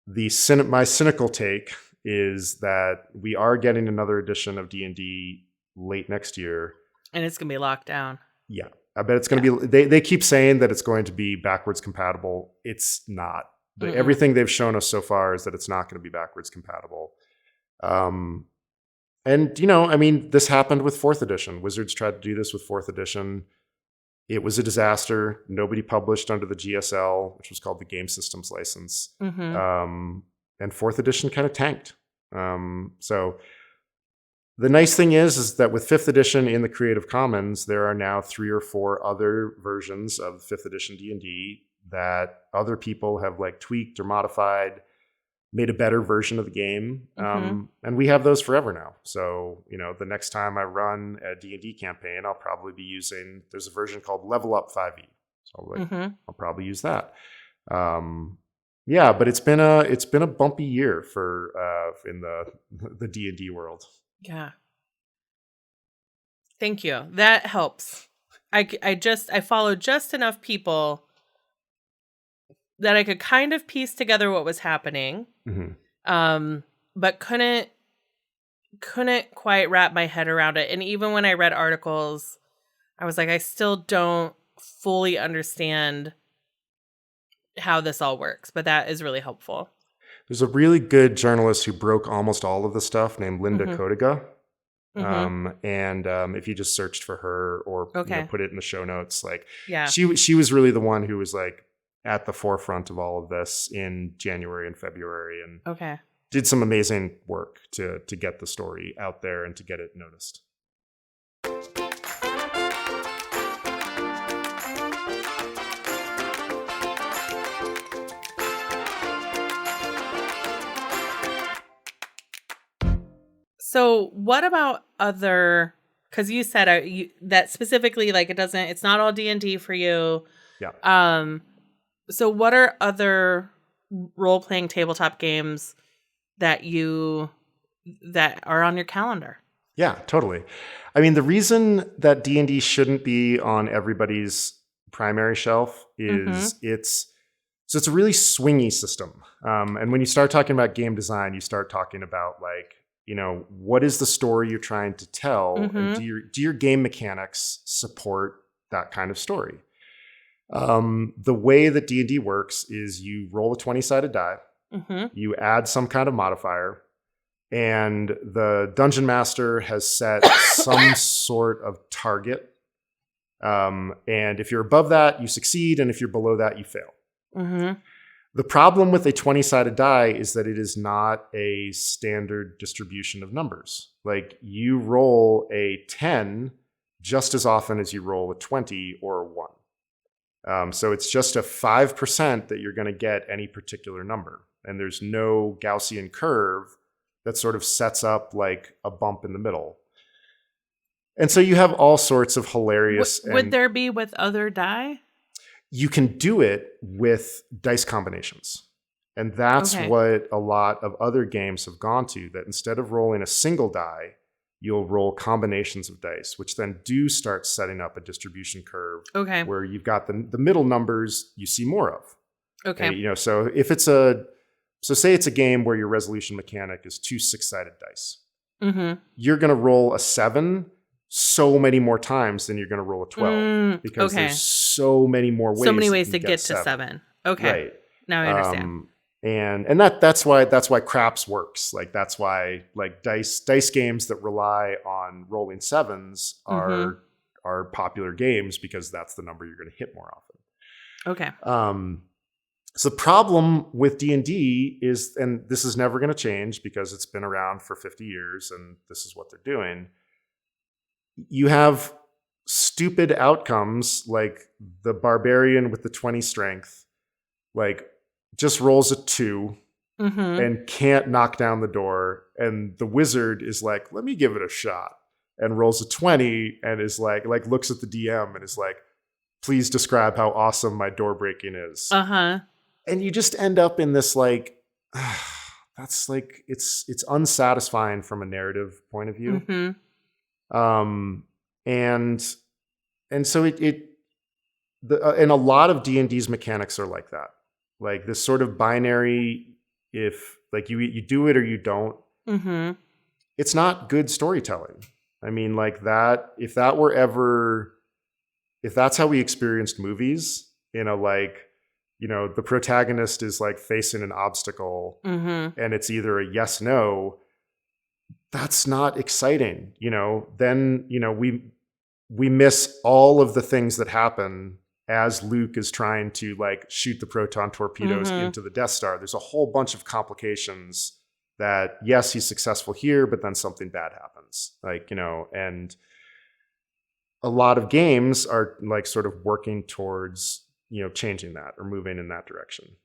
My cynical take is that we are getting another edition of D&D late next year. And it's going to be locked down. Yeah. I bet it's going to be, they keep saying that it's going to be backwards compatible. It's not. Everything they've shown us so far is that it's not going to be backwards compatible. This happened with 4th edition. Wizards tried to do this with 4th edition. It was a disaster. Nobody published under the GSL, which was called the Game Systems License. And 4th edition kind of tanked. So the nice thing is that with 5th edition in the Creative Commons, there are now 3 or 4 other versions of 5th edition D&D that other people have like tweaked or modified. made a better version of the game. Mm-hmm. And we have those forever now. So, the next time I run a D&D campaign, I'll probably be using, there's a version called Level Up 5e. So I'll probably use that. Yeah, but it's been a bumpy year for in the D&D world. Yeah. Thank you. That helps. I follow just enough people that I could kind of piece together what was happening. Mm-hmm. But couldn't quite wrap my head around it. And even when I read articles, I was like, I still don't fully understand how this all works, but that is really helpful. There's a really good journalist who broke almost all of the stuff named Linda Mm-hmm. Kodiga. Mm-hmm. And if you just searched for her or put it in the show notes, she was really the one who was like at the forefront of all of this in January and February, and did some amazing work to get the story out there and to get it noticed. So what about other, because you said that specifically, like it's not all D&D for you. Yeah. So what are other role-playing tabletop games that are on your calendar? Yeah, totally. I mean, the reason that D&D shouldn't be on everybody's primary shelf is it's a really swingy system. And when you start talking about game design, you start talking about what is the story you're trying to tell, and do your game mechanics support that kind of story? The way that D&D works is you roll a 20-sided die, you add some kind of modifier, and the dungeon master has set some sort of target. And if you're above that, you succeed, and if you're below that, you fail. The problem with a 20-sided die is that it is not a standard distribution of numbers. Like, you roll a 10 just as often as you roll a 20 or a 1. So it's just a 5% that you're going to get any particular number. And there's no Gaussian curve that sort of sets up like a bump in the middle. And so you have all sorts of hilarious... Would there be with other die? You can do it with dice combinations. And that's what a lot of other games have gone to, that instead of rolling a single die, you'll roll combinations of dice, which then do start setting up a distribution curve where you've got the middle numbers you see more of. So if it's say it's a game where your resolution mechanic is 2 6-sided dice. You're going to roll a 7 so many more times than you're going to roll a 12 because there's so many more ways. To get to 7. Okay. Right. Now I understand. And that's why craps works. Like, that's why like dice games that rely on rolling 7s are popular games, because that's the number you're going to hit more often. So the problem with D&D is, and this is never going to change because it's been around for 50 years and this is what they're doing. You have stupid outcomes like the barbarian with the 20 strength, like just rolls a 2 and can't knock down the door. And the wizard is like, let me give it a shot, and rolls a 20 and is like looks at the DM and is like, please describe how awesome my door breaking is. And you just end up in this like, that's like, it's unsatisfying from a narrative point of view. And so and a lot of D&D's mechanics are like that. Like this sort of binary, if like you do it or you don't, it's not good storytelling. I mean, like that, if that's how we experienced movies, the protagonist is like facing an obstacle and it's either a yes, no, that's not exciting. Then, we miss all of the things that happen as Luke is trying to like shoot the proton torpedoes into the Death Star. There's a whole bunch of complications that, yes, he's successful here, but then something bad happens. And a lot of games are like sort of working towards, changing that or moving in that direction.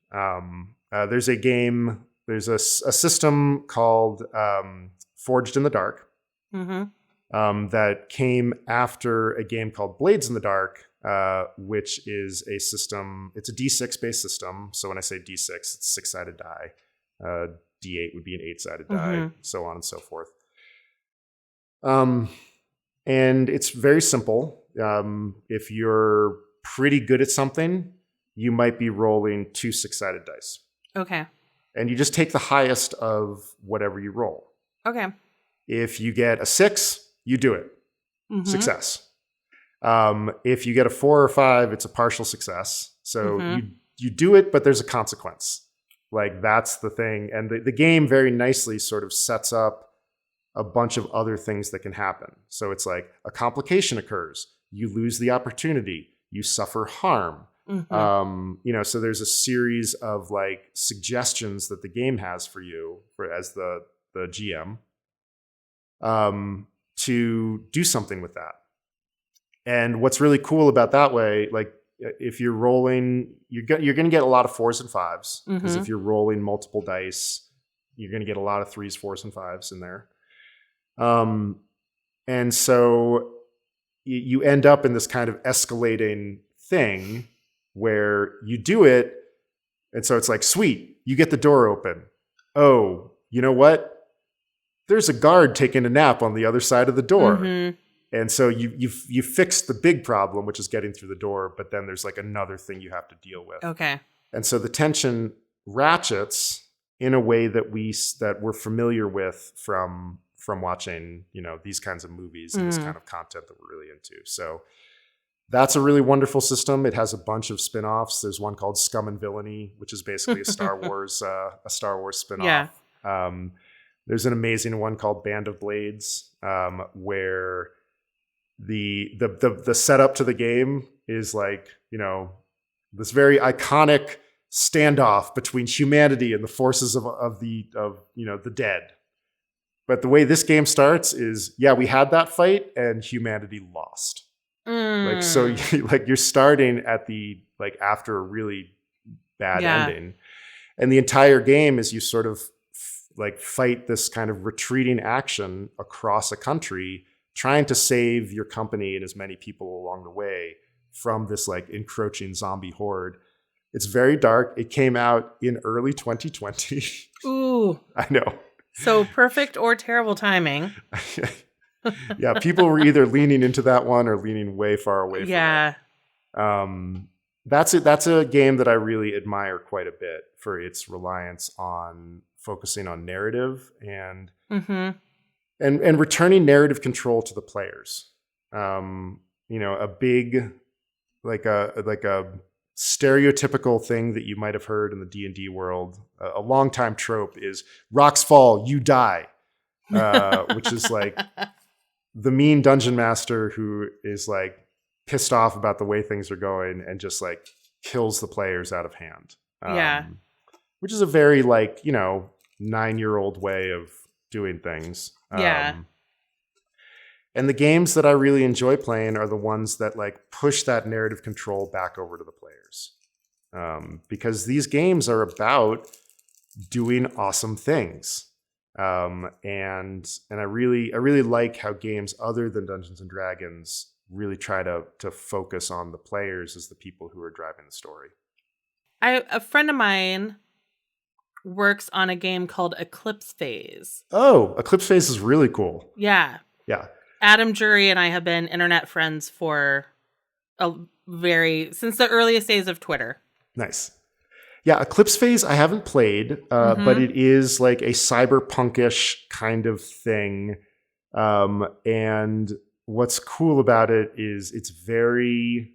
There's there's a system called Forged in the Dark that came after a game called Blades in the Dark, which is a system. It's a D6 based system. So when I say D6, it's 6-sided die. D8 would be an 8-sided die, so on and so forth. And it's very simple. If you're pretty good at something, you might be rolling 2 6-sided dice. Okay. And you just take the highest of whatever you roll. Okay. If you get a 6, you do it. Success. If you get a 4 or 5, it's a partial success. So you do it, but there's a consequence. Like, that's the thing. And the game very nicely sort of sets up a bunch of other things that can happen. So it's like a complication occurs. You lose the opportunity. You suffer harm. So there's a series of like suggestions that the game has for you as the GM to do something with that. And what's really cool about that way, like if you're rolling, you're going to get a lot of 4s and 5s, because if you're rolling multiple dice, you're going to get a lot of 3s, 4s, and 5s in there. And so you end up in this kind of escalating thing where you do it. And so it's like, sweet, you get the door open. Oh, you know what? There's a guard taking a nap on the other side of the door. And so you fixed the big problem, which is getting through the door, but then there's like another thing you have to deal with. Okay. And so the tension ratchets in a way that we're familiar with from watching, these kinds of movies and this kind of content that we're really into. So that's a really wonderful system. It has a bunch of spin-offs. There's one called Scum and Villainy, which is basically a Star Wars spin-off. Yeah. There's an amazing one called Band of Blades, where the setup to the game is like, this very iconic standoff between humanity and the forces of the dead. But the way this game starts is, we had that fight and humanity lost. Like, so you're starting at after a really bad ending. And the entire game is you sort of fight this kind of retreating action across a country, trying to save your company and as many people along the way from this encroaching zombie horde. It's very dark. It came out in early 2020. Ooh. I know. So perfect or terrible timing. Yeah, people were either leaning into that one or leaning way far away from it. That's it. That's a game that I really admire quite a bit for its reliance on focusing on narrative and returning narrative control to the players. A big a stereotypical thing that you might have heard in the D&D world, a longtime trope is rocks fall, you die, which is the mean dungeon master who is pissed off about the way things are going and just kills the players out of hand. Which is a very 9-year-old way of doing things. And the games that I really enjoy playing are the ones that push that narrative control back over to the players. Because these games are about doing awesome things. And I really like how games other than Dungeons and Dragons really try to focus on the players as the people who are driving the story. A friend of mine works on a game called Eclipse Phase. Oh, Eclipse Phase is really cool. Yeah. Yeah. Adam Jury and I have been internet friends for since the earliest days of Twitter. Nice. Yeah, Eclipse Phase I haven't played, but it is a cyberpunkish kind of thing. And what's cool about it is it's very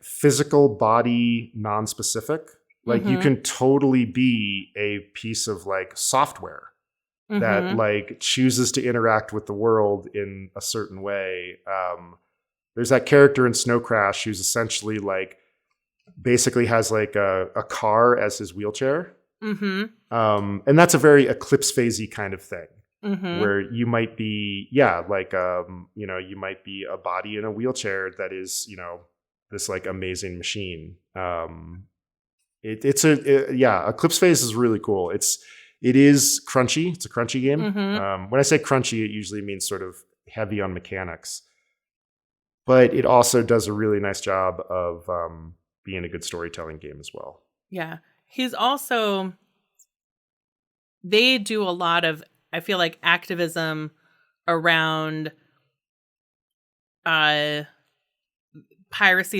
physical body non-specific. You can totally be a piece of software that chooses to interact with the world in a certain way. There's that character in Snow Crash who's essentially basically has a car as his wheelchair. And that's a very Eclipse Phase-y kind of thing. Where you might be, you might be a body in a wheelchair that is, this amazing machine. Eclipse Phase is really cool. It is crunchy. It's a crunchy game. Mm-hmm. When I say crunchy, it usually means sort of heavy on mechanics, but it also does a really nice job of being a good storytelling game as well. Yeah. They do a lot of, I feel like, activism around piracy.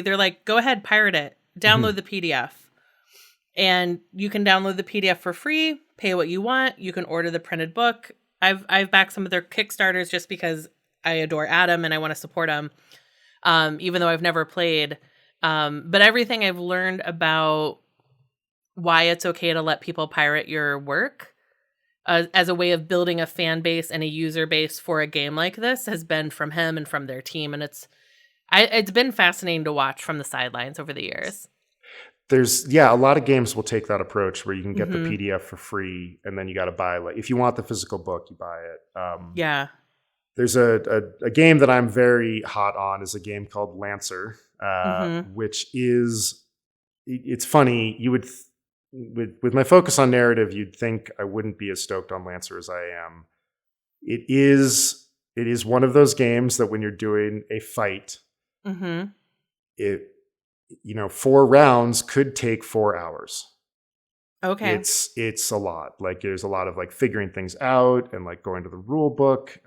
They're like, go ahead, pirate it. Download the PDF. And you can download the PDF for free, pay what you want. You can order the printed book. I've backed some of their Kickstarters just because I adore Adam and I want to support him, even though I've never played. But everything I've learned about why it's okay to let people pirate your work as a way of building a fan base and a user base for a game like this has been from him and from their team. And it's been fascinating to watch from the sidelines over the years. There's a lot of games will take that approach where you can get the PDF for free and then you got to buy, like, if you want the physical book, you buy it. There's a game that I'm very hot on is a game called Lancer, which is, it's funny. You would, with my focus on narrative, you'd think I wouldn't be as stoked on Lancer as I am. It is one of those games that when you're doing a fight, 4 rounds could take 4 hours. Okay. It's a lot. Like, there's a lot of like figuring things out and like going to the rule book.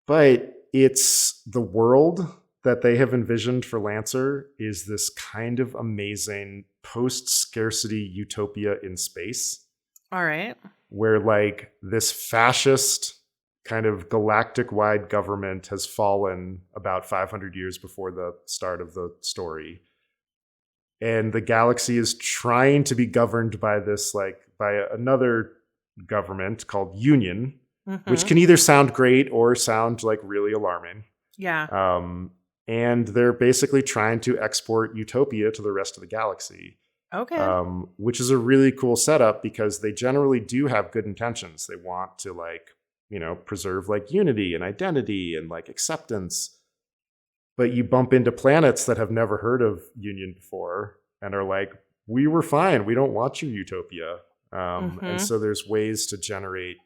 But it's the world that they have envisioned for Lancer is this kind of amazing post-scarcity utopia in space. All right. Where like this fascist kind of galactic-wide government has fallen about 500 years before the start of the story. And the galaxy is trying to be governed by another government called Union, which can either sound great or sound like really alarming. Yeah. And they're basically trying to export utopia to the rest of the galaxy. Okay. Which is a really cool setup because they generally do have good intentions. They want to preserve like unity and identity and like acceptance. But you bump into planets that have never heard of Union before and are like, we were fine. We don't want your utopia. And so there's ways to generate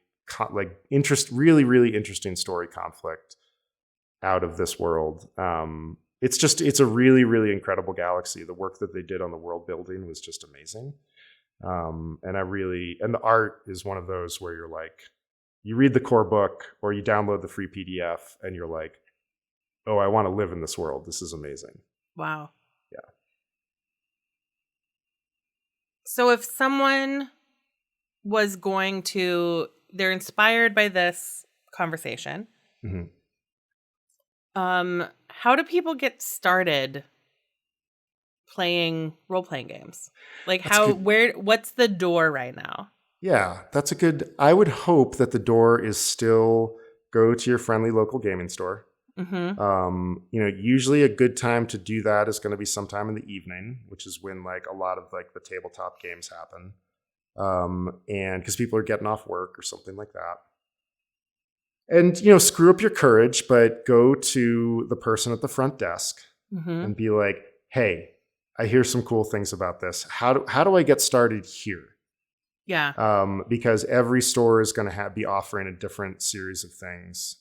really, really interesting story conflict out of this world. It's a really, really incredible galaxy. The work that they did on the world building was just amazing. And the art is one of those where you're like, you read the core book or you download the free PDF and you're like, oh, I want to live in this world. This is amazing. Wow. Yeah. So if someone was they're inspired by this conversation, how do people get started playing role-playing games? Like what's the door right now? Yeah, I would hope that the door is still go to your friendly local gaming store. Usually a good time to do that is going to be sometime in the evening, which is when like a lot of like the tabletop games happen. And because people are getting off work or something like that. And, screw up your courage, but go to the person at the front desk and be like, hey, I hear some cool things about this. How do I get started here? Yeah. Because every store is going to be offering a different series of things.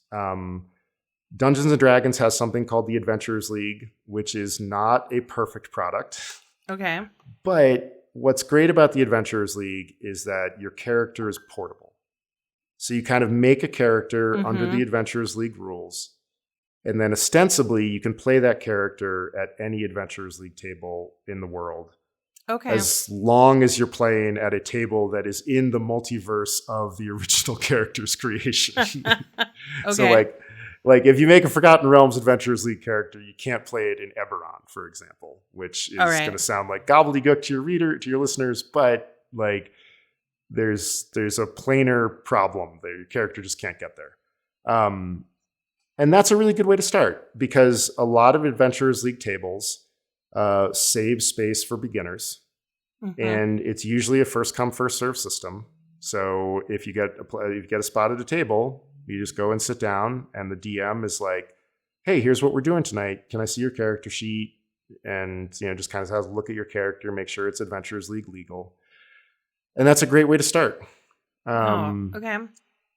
Dungeons and Dragons has something called the Adventurers League, which is not a perfect product. Okay. But what's great about the Adventurers League is that your character is portable. So you kind of make a character under the Adventurers League rules. And then ostensibly you can play that character at any Adventurers League table in the world. Okay. As long as you're playing at a table that is in the multiverse of the original character's creation. Okay. So like if you make a Forgotten Realms Adventurers League character, you can't play it in Eberron, for example, which is going to sound like gobbledygook to your listeners, but like there's a planar problem there. Your character just can't get there. And that's a really good way to start because a lot of Adventurers League tables save space for beginners. And it's usually a first come, first serve system. So if you get a spot at a table, you just go and sit down and the DM is like, hey, here's what we're doing tonight. Can I see your character sheet? and just kind of has a look at your character, make sure it's Adventurers League legal, and that's a great way to start. Okay.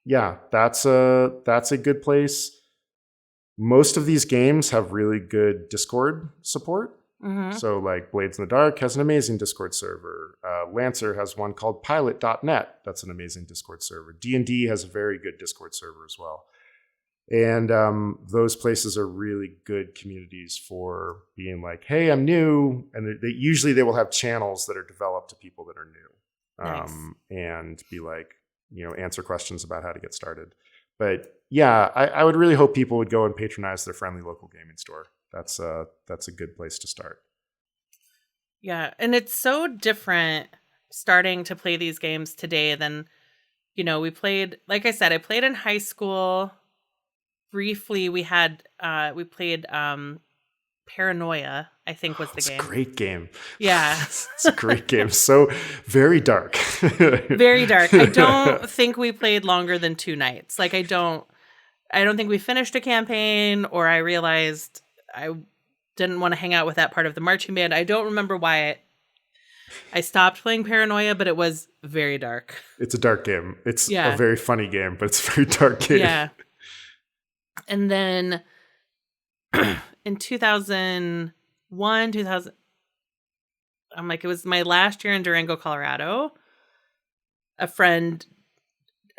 Yeah, that's a good place. Most of these games have really good Discord support. Mm-hmm. So like Blades in the Dark has an amazing Discord server. Lancer has one called pilot.net. That's an amazing Discord server. D&D has a very good Discord server as well. And those places are really good communities for being like, hey, I'm new. And usually they will have channels that are developed to people that are new. Nice. And be like, answer questions about how to get started. But yeah, I would really hope people would go and patronize their friendly local gaming store. That's a good place to start. Yeah, and it's so different starting to play these games today than, we played, like I said, I played in high school. Briefly, we played Paranoia, I think was the game. It's a great game. Yeah. It's a great game. So very dark. Very dark. I don't think we played longer than 2 nights. Like I don't think we finished a campaign, or I realized I didn't want to hang out with that part of the marching band. I don't remember why I stopped playing Paranoia, but it was very dark. It's a dark game. It's a very funny game, but it's a very dark game. Yeah. And then in 2001, it was my last year in Durango, Colorado. A friend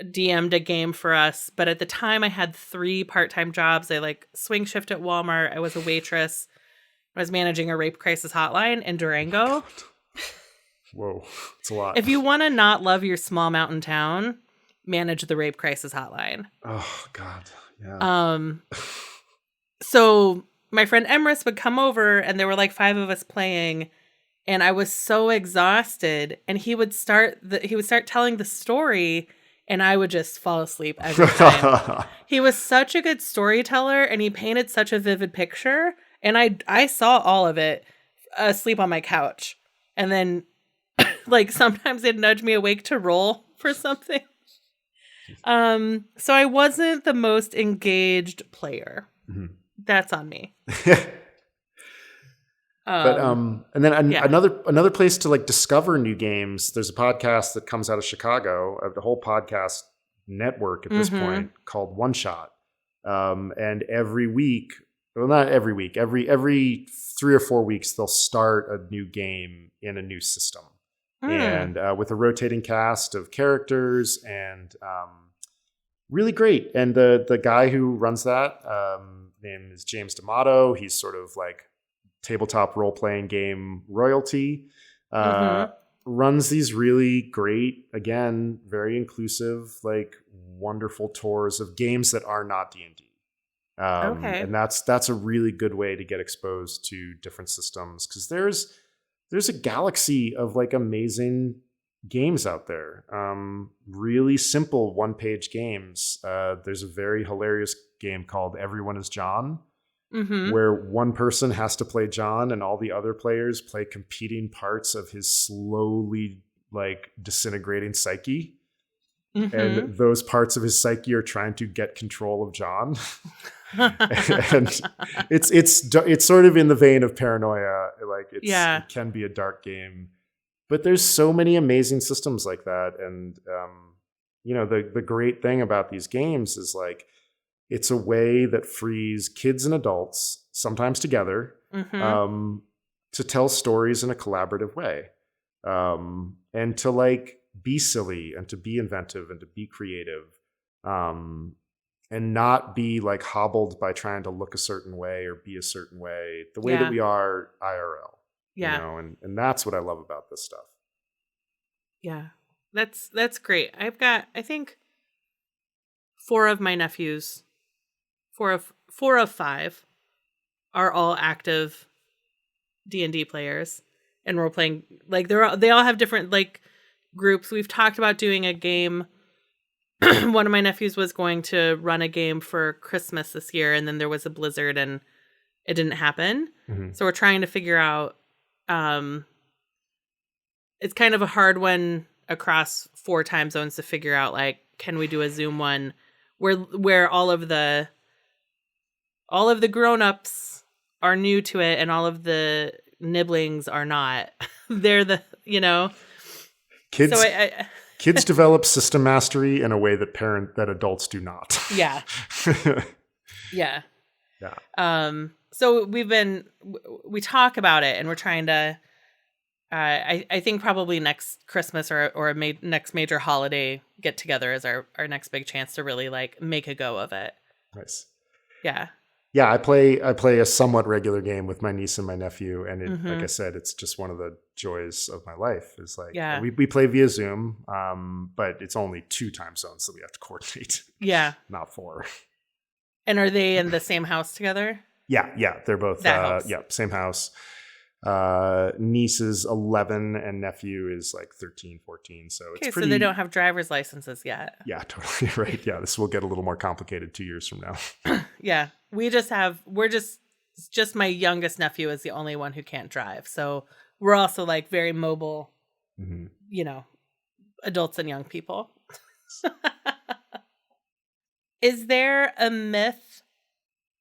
DM'd a game for us, but at the time I had 3 part-time jobs. I swing shift at Walmart. I was a waitress. I was managing a rape crisis hotline in Durango. Whoa, it's a lot. If you want to not love your small mountain town, manage the rape crisis hotline. Oh God, yeah. So my friend Emrys would come over, and there were 5 of us playing, and I was so exhausted. And he would start telling the story, and I would just fall asleep every time. He was such a good storyteller, and he painted such a vivid picture. And I saw all of it asleep on my couch, and then sometimes they'd nudge me awake to roll for something. So I wasn't the most engaged player. Mm-hmm. That's on me. But and then another place to discover new games. There's a podcast that comes out of Chicago, the whole podcast network at this point, called One Shot. And every week, well, not every week, every 3 or 4 weeks, they'll start a new game in a new system, and with a rotating cast of characters, and really great. And the guy who runs that name is James D'Amato. He's sort of tabletop role-playing game royalty. Runs these really great, again, very inclusive, wonderful tours of games that are not D&D. Okay. And that's a really good way to get exposed to different systems, because there's a galaxy of amazing games out there. Really simple one-page games. There's a very hilarious game called Everyone is John, where one person has to play John and all the other players play competing parts of his slowly disintegrating psyche. And those parts of his psyche are trying to get control of John. And it's sort of in the vein of Paranoia. It can be a dark game, but there's so many amazing systems like that. And the great thing about these games is it's a way that frees kids and adults, sometimes together, to tell stories in a collaborative way, and to be silly, and to be inventive, and to be creative, and not be hobbled by trying to look a certain way or be a certain way, the way that we are IRL. Yeah. And that's what I love about this stuff. Yeah. That's great. I've got, I think, 4 of my nephews, 4 of 5 are all active D&D players, and we're playing, they all have different groups. We've talked about doing a game. One of my nephews was going to run a game for Christmas this year, and then there was a blizzard and it didn't happen. So we're trying to figure out, it's kind of a hard one across 4 time zones to figure out, can we do a Zoom one where all of the grown-ups are new to it and all of the nibblings are not. They're the, Kids, So I kids develop system mastery in a way that adults do not. yeah. Yeah. Yeah. So we talk about it and we're trying to, I think probably next Christmas or next major holiday get together is our next big chance to really like make a go of it. Nice. Yeah. Yeah, I play a somewhat regular game with my niece and my nephew, and it, Mm-hmm. like I said, it's just one of the joys of my life. Is like Yeah. we play via Zoom, but it's only 2 time zones that we have to coordinate. Yeah. Not 4. And are they in the same house together? Yeah, they're both That helps. same house. Niece is 11 and nephew is like 13, 14. So it's Okay, pretty. so they don't have driver's licenses yet. Yeah, totally right. Yeah, this will get a little more complicated 2 years from now. Yeah. We're just my youngest nephew is the only one who can't drive. So we're also like very mobile, Mm-hmm. Adults and young people. Is there a myth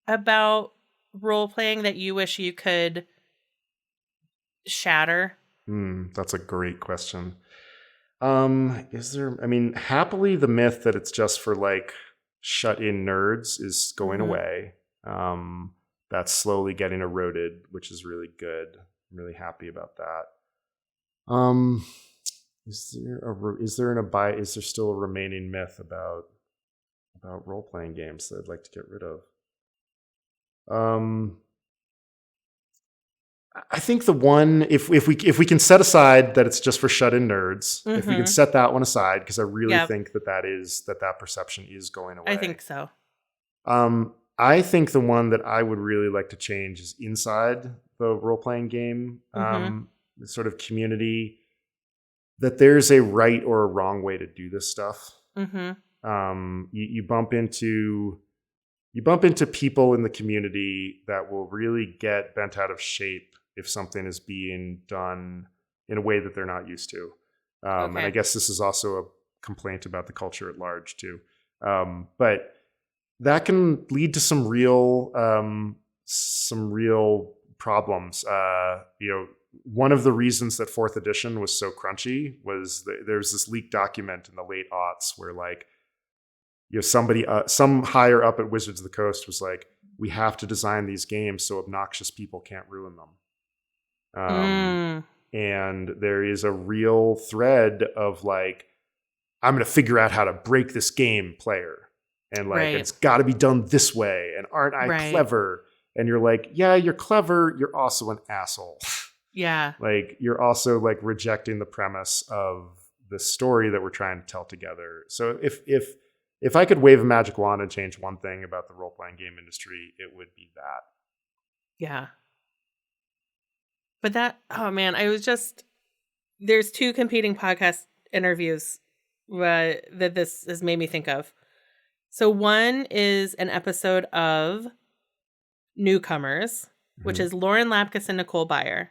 about role playing that you wish you could shatter? That's a great question. Is there? I mean, happily, the myth that it's just for like shut-in nerds is going Mhm. away. That's slowly getting eroded, which is really good. I'm really happy about that. Is there still a remaining myth about role-playing games that I'd like to get rid of? I think the one, if we can set aside that it's just for shut-in nerds, if we can Mhm. set that one aside, because I really Yep. think that perception is going away. I think so. I think the one that I would really like to change is inside the role-playing game, the sort of community, that there's a right or a wrong way to do this stuff. Mm-hmm. You bump into people in the community that will really get bent out of shape if something is being done in a way that they're not used to. And I guess this is also a complaint about the culture at large too. But that can lead to some real problems. One of the reasons that 4th edition was so crunchy was there's this leaked document in the late aughts where somebody, some higher up at Wizards of the Coast was like, we have to design these games so obnoxious people can't ruin them. And there is a real thread of like, I'm going to figure out how to break this game player. And like, it's got to be done this way. And aren't I clever? And you're like, yeah, you're clever. You're also an asshole. Yeah. Like, you're also like rejecting the premise of the story that we're trying to tell together. So if I could wave a magic wand and change one thing about the role-playing game industry, it would be that. Yeah. But there's 2 competing podcast interviews that this has made me think of. So one is an episode of Newcomers, which is Lauren Lapkus and Nicole Byer,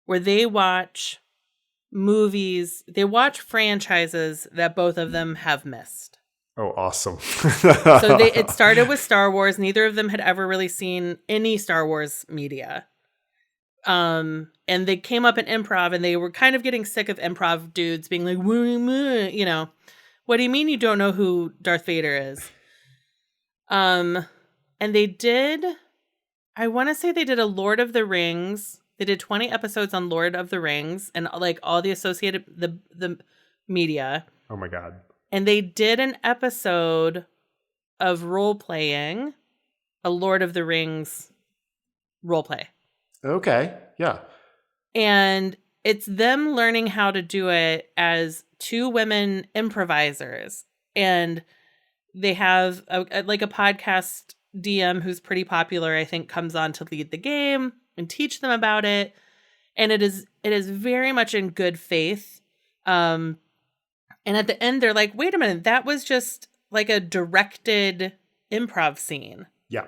where they watch franchises that both of them have missed. Oh, awesome. So it started with Star Wars. Neither of them had ever really seen any Star Wars media. And they came up in improv and they were kind of getting sick of improv dudes being like, what do you mean you don't know who Darth Vader is? And I want to say they did a Lord of the Rings. They did 20 episodes on Lord of the Rings and like all the associated, the media. Oh my God. And they did an episode of role-playing, a Lord of the Rings role-play. Okay, yeah. And it's them learning how to do it as 2 women improvisers. And they have a podcast DM who's pretty popular, I think, comes on to lead the game and teach them about it. And it is very much in good faith. And at the end, they're like, wait a minute, that was just like a directed improv scene. Yeah.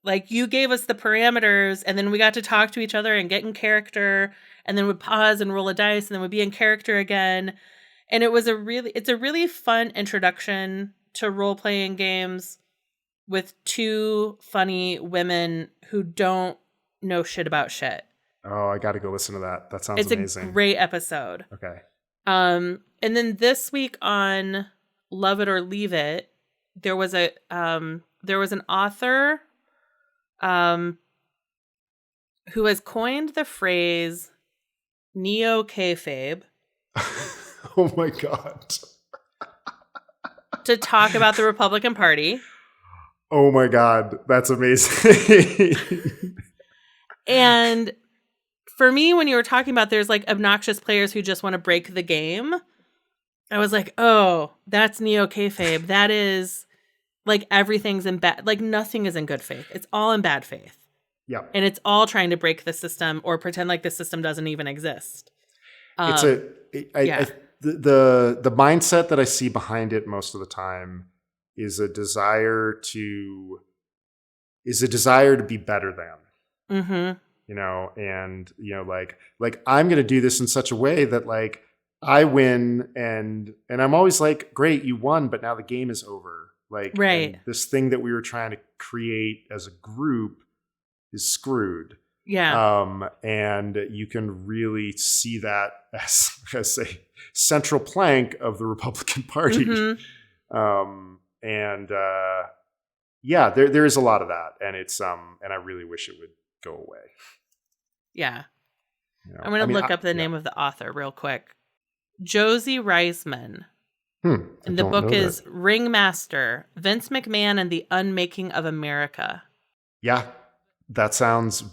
Like, you gave us the parameters, and then we got to talk to each other and get in character, and then we'd pause and roll a dice, and then we'd be in character again. And it's a really fun introduction to role-playing games with 2 funny women who don't know shit about shit. Oh, I got to go listen to that. That sounds It's amazing. a great episode. Okay. And then this week on Love It or Leave It, there was an author who has coined the phrase neo-kayfabe. Oh my God. To talk about the Republican Party. Oh my God. That's amazing. And for me, when you were talking about there's like obnoxious players who just want to break the game, I was like, oh, that's neo-kayfabe. That is like everything's in bad, like nothing is in good faith. It's all in bad faith. Yeah. And it's all trying to break the system or pretend like the system doesn't even exist. The mindset that I see behind it most of the time is a desire to be better than, Mm-hmm. you know, and, you know, like I'm going to do this in such a way that like I win and I'm always like, great, you won, but now the game is over. Like, right. This thing that we were trying to create as a group is screwed. Yeah. And you can really see that as a central plank of the Republican Party. Mm-hmm. There is a lot of that. And it's, and I really wish it would go away. Yeah. You know? I'm going to look up the name of the author real quick. Josie Reisman. And the book is Ringmaster, Vince McMahon and the Unmaking of America. Yeah. That sounds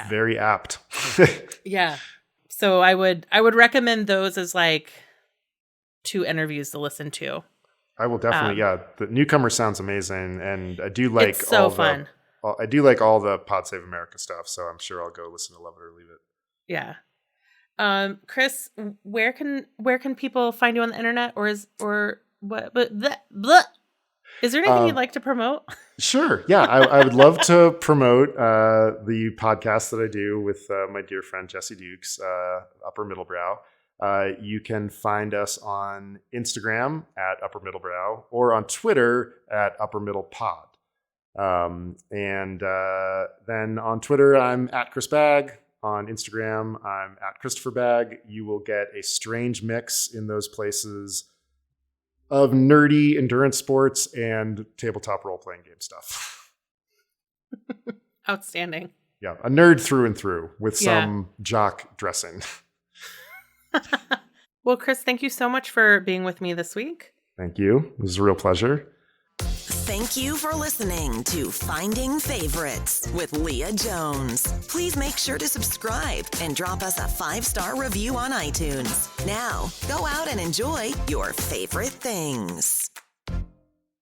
very apt. Yeah. So I would recommend those as like 2 interviews to listen to. I will definitely. The Newcomer sounds amazing, and I do like it's so fun. I do like all the Pod Save America stuff, so I'm sure I'll go listen to Love It or Leave It. Yeah. Chris, where can people find you on the internet, or what? But is there anything you'd like to promote? Sure. Yeah, I would love to promote the podcast that I do with my dear friend Jesse Dukes, Upper Middlebrow. You can find us on Instagram at Upper Middlebrow or on Twitter at Upper Middle Pod. Then on Twitter, I'm at Chris Bagg. On Instagram, I'm at Christopher Bagg. You will get a strange mix in those places of nerdy endurance sports and tabletop role-playing game stuff. Outstanding. Yeah, a nerd through and through with some jock dressing. Well, Chris, thank you so much for being with me this week. Thank you. It was a real pleasure. Thank you for listening to Finding Favorites with Leah Jones. Please make sure to subscribe and drop us a 5-star review on iTunes. Now, go out and enjoy your favorite things.